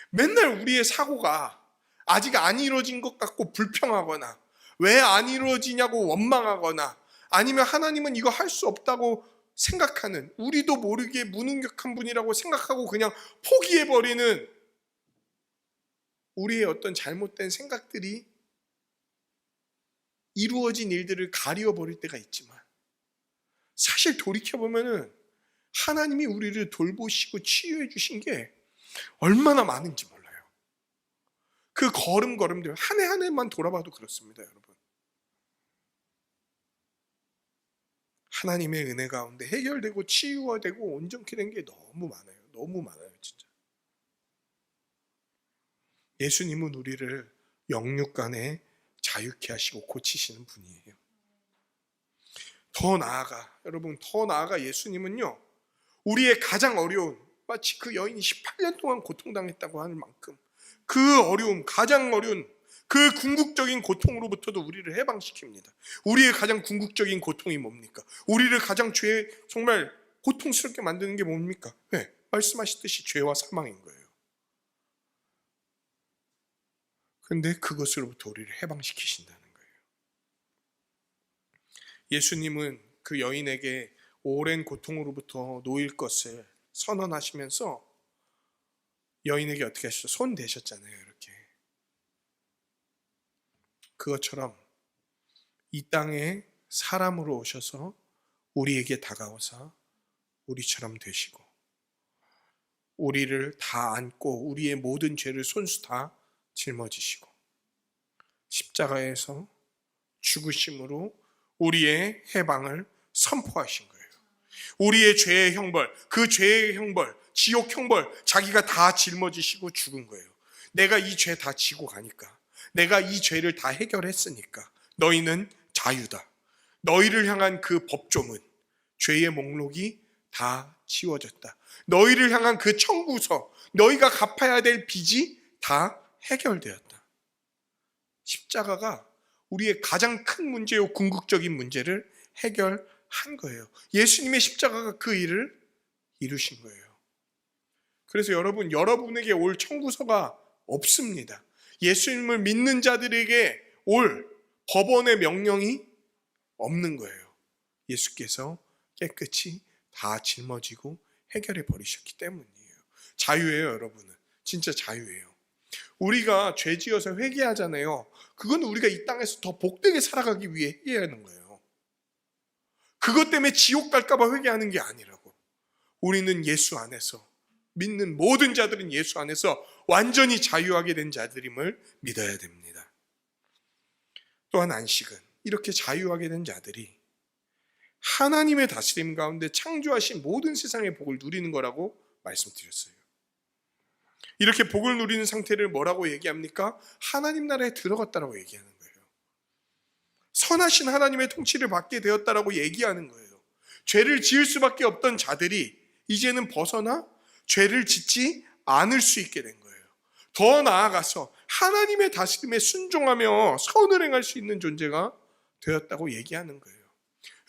맨날 우리의 사고가 아직 안 이루어진 것 같고 불평하거나 왜 안 이루어지냐고 원망하거나 아니면 하나님은 이거 할 수 없다고 생각하는 우리도 모르게 무능력한 분이라고 생각하고 그냥 포기해버리는 우리의 어떤 잘못된 생각들이 이루어진 일들을 가리워버릴 때가 있지만 사실 돌이켜보면은 하나님이 우리를 돌보시고 치유해 주신 게 얼마나 많은지 몰라요. 그 걸음걸음들 한 해 한 해만 돌아봐도 그렇습니다, 여러분. 하나님의 은혜 가운데 해결되고 치유가 되고 온전케 된 게 너무 많아요. 너무 많아요, 진짜. 예수님은 우리를 영육간에 자유케 하시고 고치시는 분이에요. 더 나아가, 여러분, 더 나아가 예수님은요, 우리의 가장 어려운, 마치 그 여인이 18년 동안 고통당했다고 하는 만큼 그 어려움, 가장 어려운 그 궁극적인 고통으로부터도 우리를 해방시킵니다. 우리의 가장 궁극적인 고통이 뭡니까? 우리를 가장 정말 고통스럽게 만드는 게 뭡니까? 네, 말씀하셨듯이 죄와 사망인 거예요. 그런데 그것으로부터 우리를 해방시키신다는 거예요. 예수님은 그 여인에게 오랜 고통으로부터 놓일 것을 선언하시면서 여인에게 어떻게 하셨죠? 손 대셨잖아요, 이렇게. 그것처럼 이 땅에 사람으로 오셔서 우리에게 다가오사 우리처럼 되시고 우리를 다 안고 우리의 모든 죄를 손수 다 짊어지시고 십자가에서 죽으심으로 우리의 해방을 선포하신 거예요. 우리의 죄의 형벌, 그 죄의 형벌, 지옥 형벌 자기가 다 짊어지시고 죽은 거예요. 내가 이 죄 다 지고 가니까, 내가 이 죄를 다 해결했으니까 너희는 자유다. 너희를 향한 그 법조문, 죄의 목록이 다 지워졌다. 너희를 향한 그 청구서, 너희가 갚아야 될 빚이 다 해결되었다. 십자가가 우리의 가장 큰 문제요, 궁극적인 문제를 해결한 거예요. 예수님의 십자가가 그 일을 이루신 거예요. 그래서 여러분에게 올 청구서가 없습니다. 예수님을 믿는 자들에게 올 법원의 명령이 없는 거예요. 예수께서 깨끗이 다 짊어지고 해결해 버리셨기 때문이에요. 자유예요, 여러분은. 진짜 자유예요. 우리가 죄 지어서 회개하잖아요. 그건 우리가 이 땅에서 더 복되게 살아가기 위해 회개하는 거예요. 그것 때문에 지옥 갈까 봐 회개하는 게 아니라고. 우리는 예수 안에서, 믿는 모든 자들은 예수 안에서 완전히 자유하게 된 자들임을 믿어야 됩니다. 또한 안식은 이렇게 자유하게 된 자들이 하나님의 다스림 가운데 창조하신 모든 세상의 복을 누리는 거라고 말씀드렸어요. 이렇게 복을 누리는 상태를 뭐라고 얘기합니까? 하나님 나라에 들어갔다라고 얘기하는 거예요. 선하신 하나님의 통치를 받게 되었다라고 얘기하는 거예요. 죄를 지을 수밖에 없던 자들이 이제는 벗어나 죄를 짓지 않을 수 있게 된 거예요. 더 나아가서 하나님의 다스림에 순종하며 선을 행할 수 있는 존재가 되었다고 얘기하는 거예요.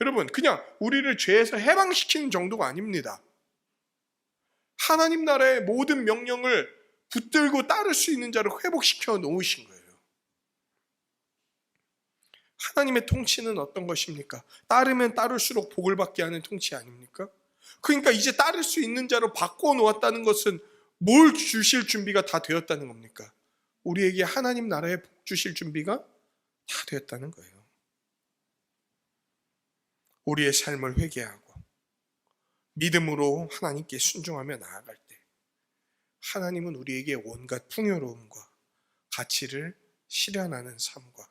여러분, 그냥 우리를 죄에서 해방시키는 정도가 아닙니다. 하나님 나라의 모든 명령을 붙들고 따를 수 있는 자를 회복시켜 놓으신 거예요. 하나님의 통치는 어떤 것입니까? 따르면 따를수록 복을 받게 하는 통치 아닙니까? 그러니까 이제 따를 수 있는 자로 바꿔 놓았다는 것은 뭘 주실 준비가 다 되었다는 겁니까? 우리에게 하나님 나라에 복 주실 준비가 다 되었다는 거예요. 우리의 삶을 회개하고 믿음으로 하나님께 순종하며 나아갈 때 하나님은 우리에게 온갖 풍요로움과 가치를 실현하는 삶과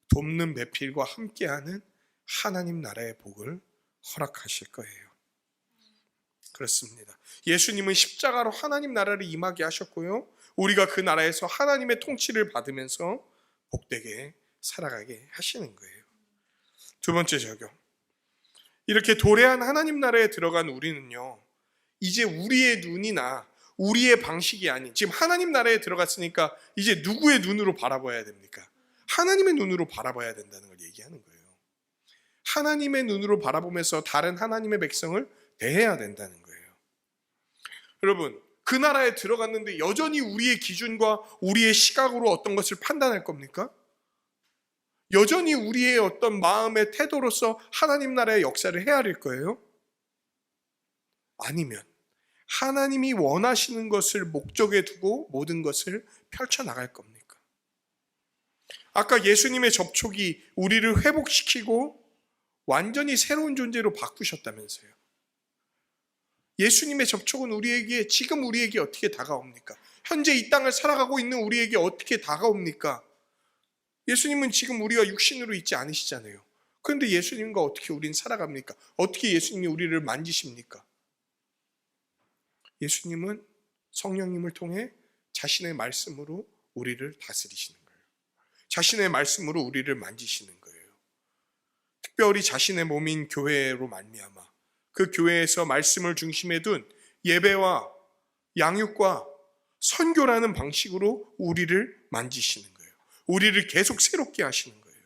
돕는 배필과 함께하는 하나님 나라의 복을 허락하실 거예요. 그렇습니다. 예수님은 십자가로 하나님 나라를 임하게 하셨고요. 우리가 그 나라에서 하나님의 통치를 받으면서 복되게 살아가게 하시는 거예요. 두 번째 적용. 이렇게 도래한 하나님 나라에 들어간 우리는요, 이제 우리의 눈이나 우리의 방식이 아닌, 지금 하나님 나라에 들어갔으니까 이제 누구의 눈으로 바라봐야 됩니까? 하나님의 눈으로 바라봐야 된다는 걸 얘기하는 거예요. 하나님의 눈으로 바라보면서 다른 하나님의 백성을 대해야 된다는 거예요. 여러분, 그 나라에 들어갔는데 여전히 우리의 기준과 우리의 시각으로 어떤 것을 판단할 겁니까? 여전히 우리의 어떤 마음의 태도로서 하나님 나라의 역사를 헤아릴 거예요? 아니면 하나님이 원하시는 것을 목적에 두고 모든 것을 펼쳐나갈 겁니까? 아까 예수님의 접촉이 우리를 회복시키고 완전히 새로운 존재로 바꾸셨다면서요. 예수님의 접촉은 지금 우리에게 어떻게 다가옵니까? 현재 이 땅을 살아가고 있는 우리에게 어떻게 다가옵니까? 예수님은 지금 우리가 육신으로 있지 않으시잖아요. 그런데 예수님과 어떻게 우린 살아갑니까? 어떻게 예수님이 우리를 만지십니까? 예수님은 성령님을 통해 자신의 말씀으로 우리를 다스리시는 거예요. 자신의 말씀으로 우리를 만지시는 거예요. 특별히 자신의 몸인 교회로 말미암아 그 교회에서 말씀을 중심에 둔 예배와 양육과 선교라는 방식으로 우리를 만지시는 거예요. 우리를 계속 새롭게 하시는 거예요.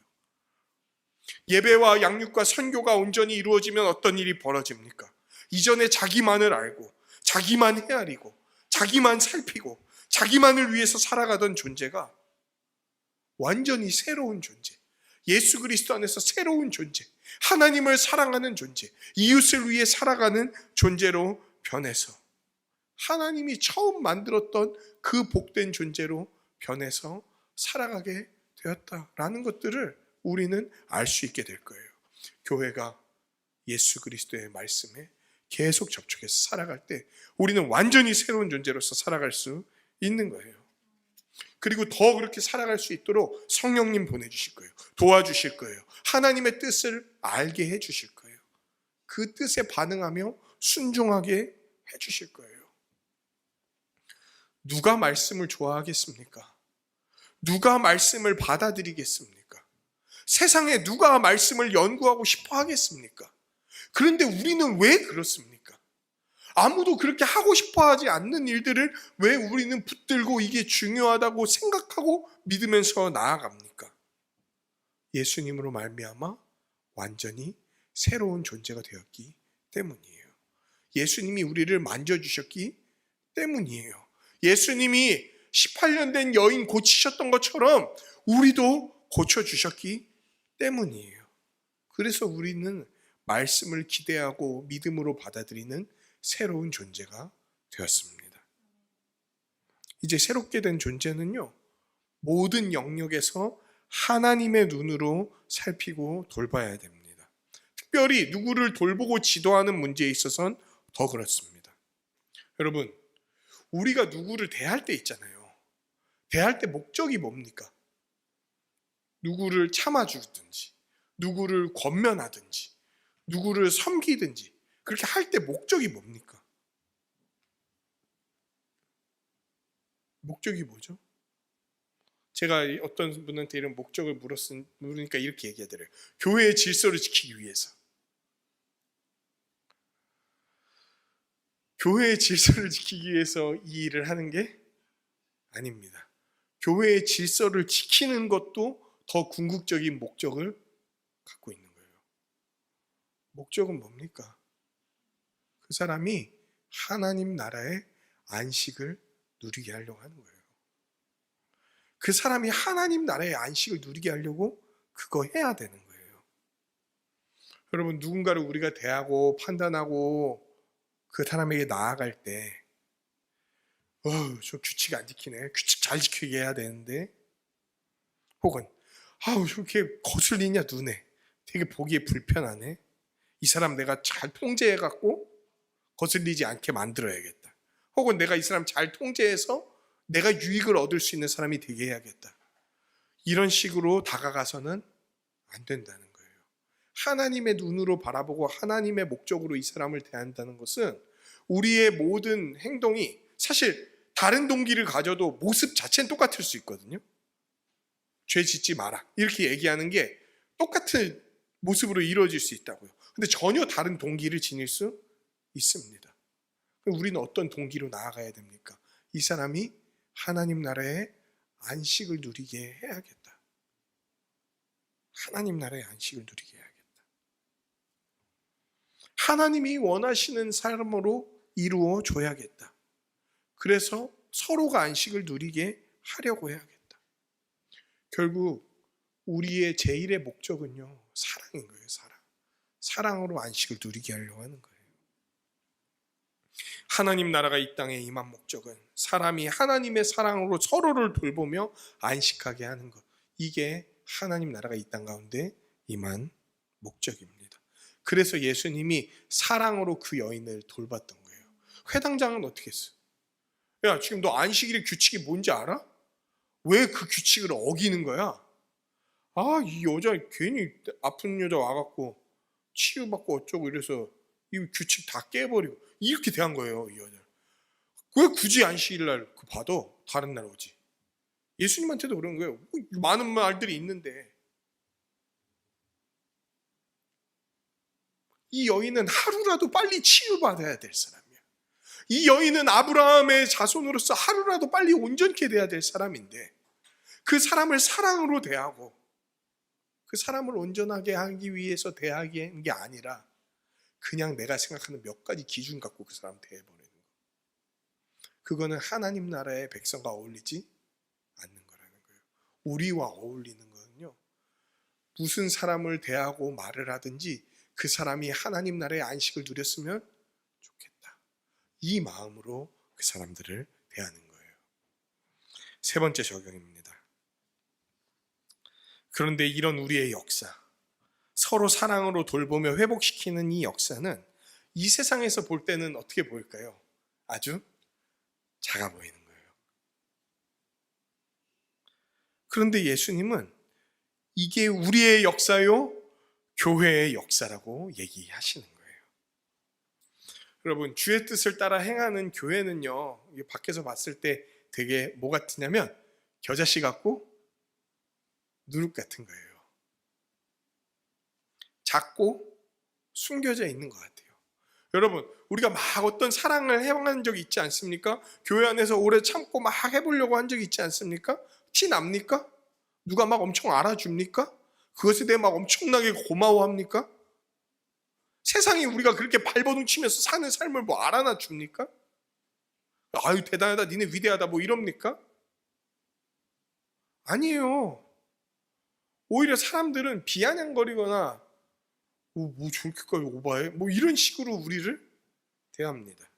예배와 양육과 선교가 온전히 이루어지면 어떤 일이 벌어집니까? 이전에 자기만을 알고 자기만 헤아리고 자기만 살피고 자기만을 위해서 살아가던 존재가 완전히 새로운 존재, 예수 그리스도 안에서 새로운 존재, 하나님을 사랑하는 존재, 이웃을 위해 살아가는 존재로 변해서 하나님이 처음 만들었던 그 복된 존재로 변해서 살아가게 되었다라는 것들을 우리는 알 수 있게 될 거예요. 교회가 예수 그리스도의 말씀에 계속 접촉해서 살아갈 때 우리는 완전히 새로운 존재로서 살아갈 수 있는 거예요. 그리고 더 그렇게 살아갈 수 있도록 성령님 보내주실 거예요. 도와주실 거예요. 하나님의 뜻을 알게 해주실 거예요. 그 뜻에 반응하며 순종하게 해주실 거예요. 누가 말씀을 좋아하겠습니까? 누가 말씀을 받아들이겠습니까? 세상에 누가 말씀을 연구하고 싶어 하겠습니까? 그런데 우리는 왜 그렇습니까? 아무도 그렇게 하고 싶어 하지 않는 일들을 왜 우리는 붙들고 이게 중요하다고 생각하고 믿으면서 나아갑니까? 예수님으로 말미암아 완전히 새로운 존재가 되었기 때문이에요. 예수님이 우리를 만져주셨기 때문이에요. 예수님이 18년 된 여인 고치셨던 것처럼 우리도 고쳐주셨기 때문이에요. 그래서 우리는 말씀을 기대하고 믿음으로 받아들이는 새로운 존재가 되었습니다. 이제 새롭게 된 존재는요, 모든 영역에서 하나님의 눈으로 살피고 돌봐야 됩니다. 특별히 누구를 돌보고 지도하는 문제에 있어서는 더 그렇습니다. 여러분, 우리가 누구를 대할 때 있잖아요. 대할 때 목적이 뭡니까? 누구를 참아주든지, 누구를 권면하든지, 누구를 섬기든지, 그렇게 할 때 목적이 뭡니까? 목적이 뭐죠? 제가 어떤 분한테 이런 목적을 물으니까 이렇게 얘기하더래요. 교회의 질서를 지키기 위해서. 교회의 질서를 지키기 위해서 이 일을 하는 게 아닙니다. 교회의 질서를 지키는 것도 더 궁극적인 목적을 갖고 있는 거예요. 목적은 뭡니까? 그 사람이 하나님 나라의 안식을 누리게 하려고 하는 거예요. 그 사람이 하나님 나라의 안식을 누리게 하려고 그거 해야 되는 거예요. 여러분, 누군가를 우리가 대하고 판단하고 그 사람에게 나아갈 때 저 규칙 안 지키네. 규칙 잘 지키게 해야 되는데, 혹은 저렇게 거슬리냐 눈에, 되게 보기에 불편하네. 이 사람 내가 잘 통제해갖고 거슬리지 않게 만들어야겠다. 혹은 내가 이 사람 잘 통제해서 내가 유익을 얻을 수 있는 사람이 되게 해야겠다. 이런 식으로 다가가서는 안 된다는 거예요. 하나님의 눈으로 바라보고 하나님의 목적으로 이 사람을 대한다는 것은 우리의 모든 행동이 사실 다른 동기를 가져도 모습 자체는 똑같을 수 있거든요. 죄 짓지 마라 이렇게 얘기하는 게 똑같은 모습으로 이루어질 수 있다고요. 근데 전혀 다른 동기를 지닐 수 있습니다. 우리는 어떤 동기로 나아가야 됩니까? 이 사람이 하나님 나라의 안식을 누리게 해야겠다. 하나님 나라의 안식을 누리게 해야겠다. 하나님이 원하시는 삶으로 이루어 줘야겠다. 그래서 서로가 안식을 누리게 하려고 해야겠다. 결국 우리의 제일의 목적은요, 사랑인 거예요. 사랑으로 안식을 누리게 하려고 하는 거예요. 하나님 나라가 이 땅에 임한 목적은 사람이 하나님의 사랑으로 서로를 돌보며 안식하게 하는 것, 이게 하나님 나라가 이 땅 가운데 임한 목적입니다. 그래서 예수님이 사랑으로 그 여인을 돌봤던 거예요. 회당장은 어떻게 했어? 야, 지금 너 안식일의 규칙이 뭔지 알아? 왜 그 규칙을 어기는 거야? 아, 이 여자 괜히 아픈 여자 와갖고 치유받고 어쩌고 이래서 이 규칙 다 깨버리고 이렇게 대한 거예요, 이 여자. 왜 굳이 안식일 날 그 받아? 다른 날 오지. 예수님한테도 그런 거예요. 많은 말들이 있는데 이 여인은 하루라도 빨리 치유받아야 될 사람이야. 이 여인은 아브라함의 자손으로서 하루라도 빨리 온전케 돼야 될 사람인데 그 사람을 사랑으로 대하고 그 사람을 온전하게 하기 위해서 대하는 게 아니라 그냥 내가 생각하는 몇 가지 기준 갖고 그 사람 대해버리는 거. 그거는 하나님 나라의 백성과 어울리지 않는 거라는 거예요. 우리와 어울리는 거는요, 무슨 사람을 대하고 말을 하든지 그 사람이 하나님 나라의 안식을 누렸으면 좋겠다, 이 마음으로 그 사람들을 대하는 거예요. 세 번째 적용입니다. 그런데 이런 우리의 역사, 서로 사랑으로 돌보며 회복시키는 이 역사는 이 세상에서 볼 때는 어떻게 보일까요? 아주 작아 보이는 거예요. 그런데 예수님은 이게 우리의 역사요, 교회의 역사라고 얘기하시는 거예요. 여러분, 주의 뜻을 따라 행하는 교회는요, 밖에서 봤을 때 되게 뭐 같으냐면 겨자씨 같고 누룩 같은 거예요. 작고 숨겨져 있는 것 같아요. 여러분, 우리가 막 어떤 사랑을 해본 적이 있지 않습니까? 교회 안에서 오래 참고 막 해보려고 한 적이 있지 않습니까? 티 납니까? 누가 막 엄청 알아줍니까? 그것에 대해 막 엄청나게 고마워합니까? 세상이 우리가 그렇게 발버둥 치면서 사는 삶을 뭐 알아나 줍니까? 아유, 대단하다, 니네 위대하다, 뭐 이럽니까? 아니에요. 오히려 사람들은 비아냥거리거나 뭐 저렇게까지 오바해? 뭐 이런 식으로 우리를 대합니다.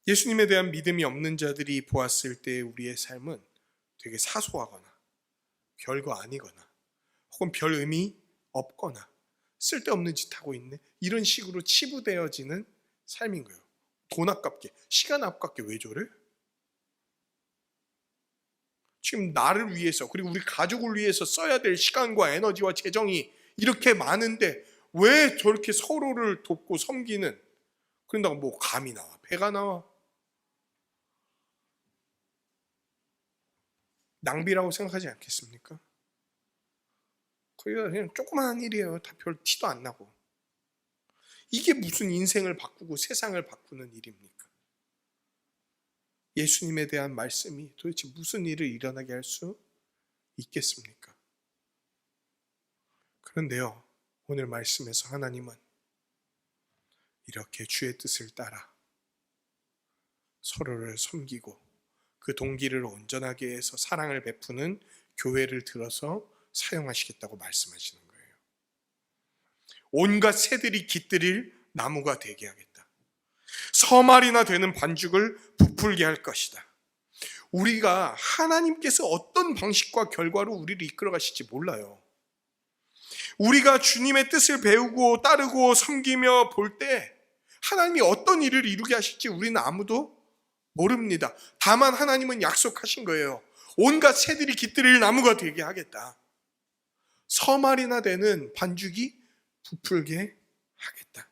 예수님에 대한 믿음이 없는 자들이 보았을 때 우리의 삶은 되게 사소하거나 별거 아니거나 혹은 별 의미 없거나 쓸데없는 짓 하고 있네, 이런 식으로 치부되어지는 삶인 거예요. 돈 아깝게, 시간 아깝게 왜 저래? 지금 나를 위해서, 그리고 우리 가족을 위해서 써야 될 시간과 에너지와 재정이 이렇게 많은데 왜 저렇게 서로를 돕고 섬기는, 그런다고 뭐 감이 나와, 배가 나와? 낭비라고 생각하지 않겠습니까? 그냥 조그마한 일이에요. 다 별 티도 안 나고. 이게 무슨 인생을 바꾸고 세상을 바꾸는 일입니까? 예수님에 대한 말씀이 도대체 무슨 일을 일어나게 할 수 있겠습니까? 그런데요, 오늘 말씀에서 하나님은 이렇게 주의 뜻을 따라 서로를 섬기고 그 동기를 온전하게 해서 사랑을 베푸는 교회를 들어서 사용하시겠다고 말씀하시는 거예요. 온갖 새들이 깃들일 나무가 되게 하겠다. 서말이나 되는 반죽을 부풀게 할 것이다. 우리가 하나님께서 어떤 방식과 결과로 우리를 이끌어 가실지 몰라요. 우리가 주님의 뜻을 배우고 따르고 섬기며 볼 때 하나님이 어떤 일을 이루게 하실지 우리는 아무도 모릅니다. 다만 하나님은 약속하신 거예요. 온갖 새들이 깃들일 나무가 되게 하겠다. 서말이나 되는 반죽이 부풀게 하겠다.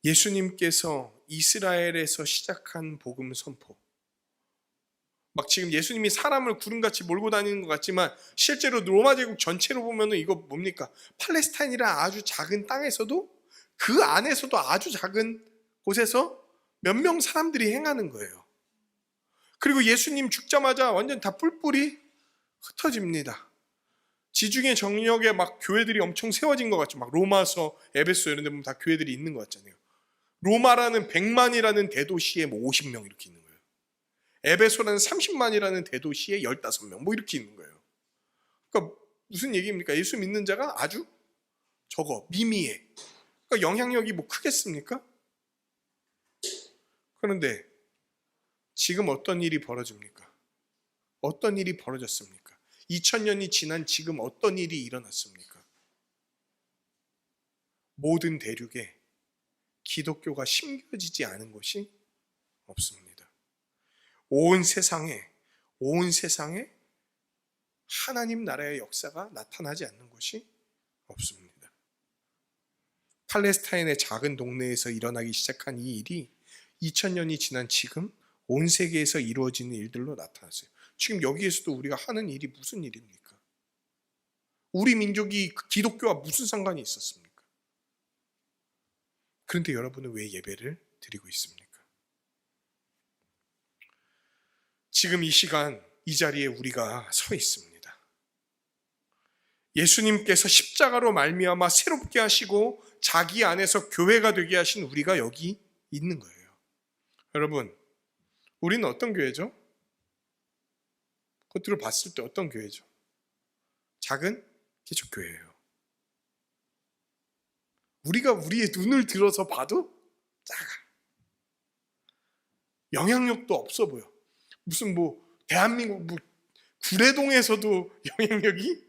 예수님께서 이스라엘에서 시작한 복음 선포, 막 지금 예수님이 사람을 구름같이 몰고 다니는 것 같지만 실제로 로마 제국 전체로 보면 이거 뭡니까? 팔레스타인이라는 아주 작은 땅에서도 그 안에서도 아주 작은 곳에서 몇 명 사람들이 행하는 거예요. 그리고 예수님 죽자마자 완전 다 뿔뿔이 흩어집니다. 지중해 정역에 막 교회들이 엄청 세워진 것 같죠. 막 로마서, 에베소 이런 데 보면 다 교회들이 있는 것 같잖아요. 로마라는 100만이라는 대도시에 뭐 50명 이렇게 있는 거예요. 에베소라는 30만이라는 대도시에 15명 뭐 이렇게 있는 거예요. 그러니까 무슨 얘기입니까? 예수 믿는 자가 아주 적어, 미미해. 그러니까 영향력이 뭐 크겠습니까? 그런데 지금 어떤 일이 벌어집니까? 어떤 일이 벌어졌습니까? 2000년이 지난 지금 어떤 일이 일어났습니까? 모든 대륙에 기독교가 심겨지지 않은 곳이 없습니다. 온 세상에 하나님 나라의 역사가 나타나지 않는 곳이 없습니다. 팔레스타인의 작은 동네에서 일어나기 시작한 이 일이 2000년이 지난 지금 온 세계에서 이루어지는 일들로 나타났어요. 지금 여기에서도 우리가 하는 일이 무슨 일입니까? 우리 민족이 기독교와 무슨 상관이 있었습니까? 그런데 여러분은 왜 예배를 드리고 있습니까? 지금 이 시간 이 자리에 우리가 서 있습니다. 예수님께서 십자가로 말미암아 새롭게 하시고 자기 안에서 교회가 되게 하신 우리가 여기 있는 거예요. 여러분, 우리는 어떤 교회죠? 겉으로 봤을 때 어떤 교회죠? 작은 기초교회예요. 우리가 우리의 눈을 들어서 봐도 작아. 영향력도 없어 보여. 무슨 대한민국 구례동에서도 영향력이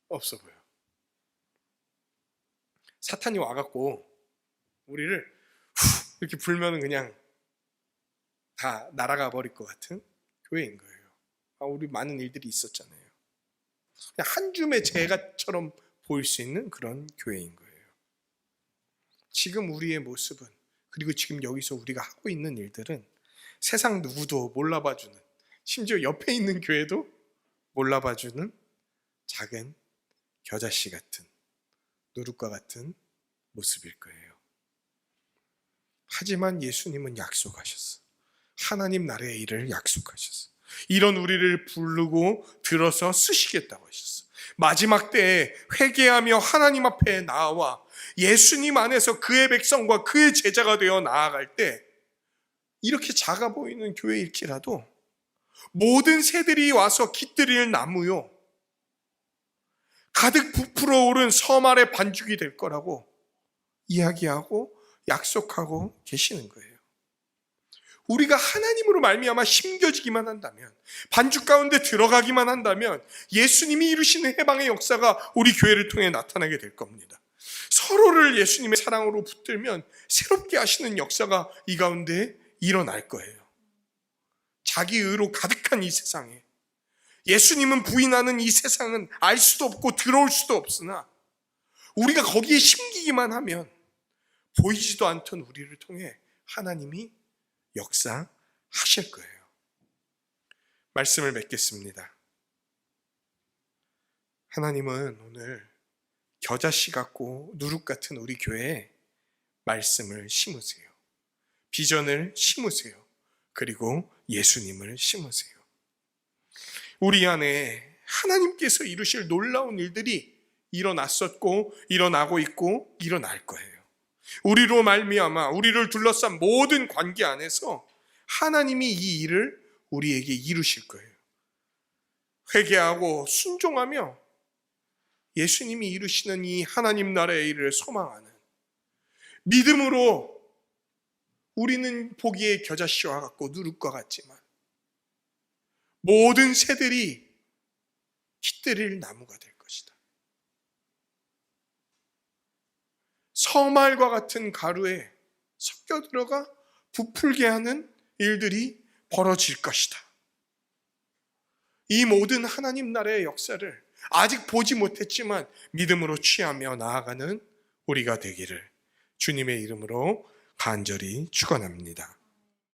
없어 보여. 사탄이 와갖고 우리를 이렇게 불면은 그냥 다 날아가 버릴 것 같은 교회인 거예요. 우리 많은 일들이 있었잖아요. 그냥 한 줌의 재가처럼 보일 수 있는 그런 교회인 거예요. 지금 우리의 모습은, 그리고 지금 여기서 우리가 하고 있는 일들은 세상 누구도 몰라봐주는, 심지어 옆에 있는 교회도 몰라봐주는 작은 겨자씨 같은, 누룩과 같은 모습일 거예요. 하지만 예수님은 약속하셨어. 하나님 나라의 일을 약속하셨어. 이런 우리를 부르고 들어서 쓰시겠다고 하셨어. 마지막 때에 회개하며 하나님 앞에 나와 예수님 안에서 그의 백성과 그의 제자가 되어 나아갈 때, 이렇게 작아 보이는 교회일지라도 모든 새들이 와서 깃들일 나무요, 가득 부풀어 오른 섬 아래 반죽이 될 거라고 이야기하고 약속하고 계시는 거예요. 우리가 하나님으로 말미암아 심겨지기만 한다면, 반죽 가운데 들어가기만 한다면 예수님이 이루시는 해방의 역사가 우리 교회를 통해 나타나게 될 겁니다. 서로를 예수님의 사랑으로 붙들면 새롭게 하시는 역사가 이 가운데 일어날 거예요. 자기 의로 가득한 이 세상에, 예수님은 부인하는 이 세상은 알 수도 없고 들어올 수도 없으나 우리가 거기에 심기기만 하면 보이지도 않던 우리를 통해 하나님이 역사하실 거예요. 말씀을 맺겠습니다. 하나님은 오늘 겨자씨 같고 누룩 같은 우리 교회에 말씀을 심으세요. 비전을 심으세요. 그리고 예수님을 심으세요. 우리 안에 하나님께서 이루실 놀라운 일들이 일어났었고 일어나고 있고 일어날 거예요. 우리로 말미암아 우리를 둘러싼 모든 관계 안에서 하나님이 이 일을 우리에게 이루실 거예요. 회개하고 순종하며 예수님이 이루시는 이 하나님 나라의 일을 소망하는 믿음으로, 우리는 보기에 겨자씨와 같고 누룩과 같지만 모든 새들이 깃들일 나무가 될 것이다. 서말과 같은 가루에 섞여 들어가 부풀게 하는 일들이 벌어질 것이다. 이 모든 하나님 나라의 역사를 아직 보지 못했지만 믿음으로 취하며 나아가는 우리가 되기를 주님의 이름으로 간절히 축원합니다.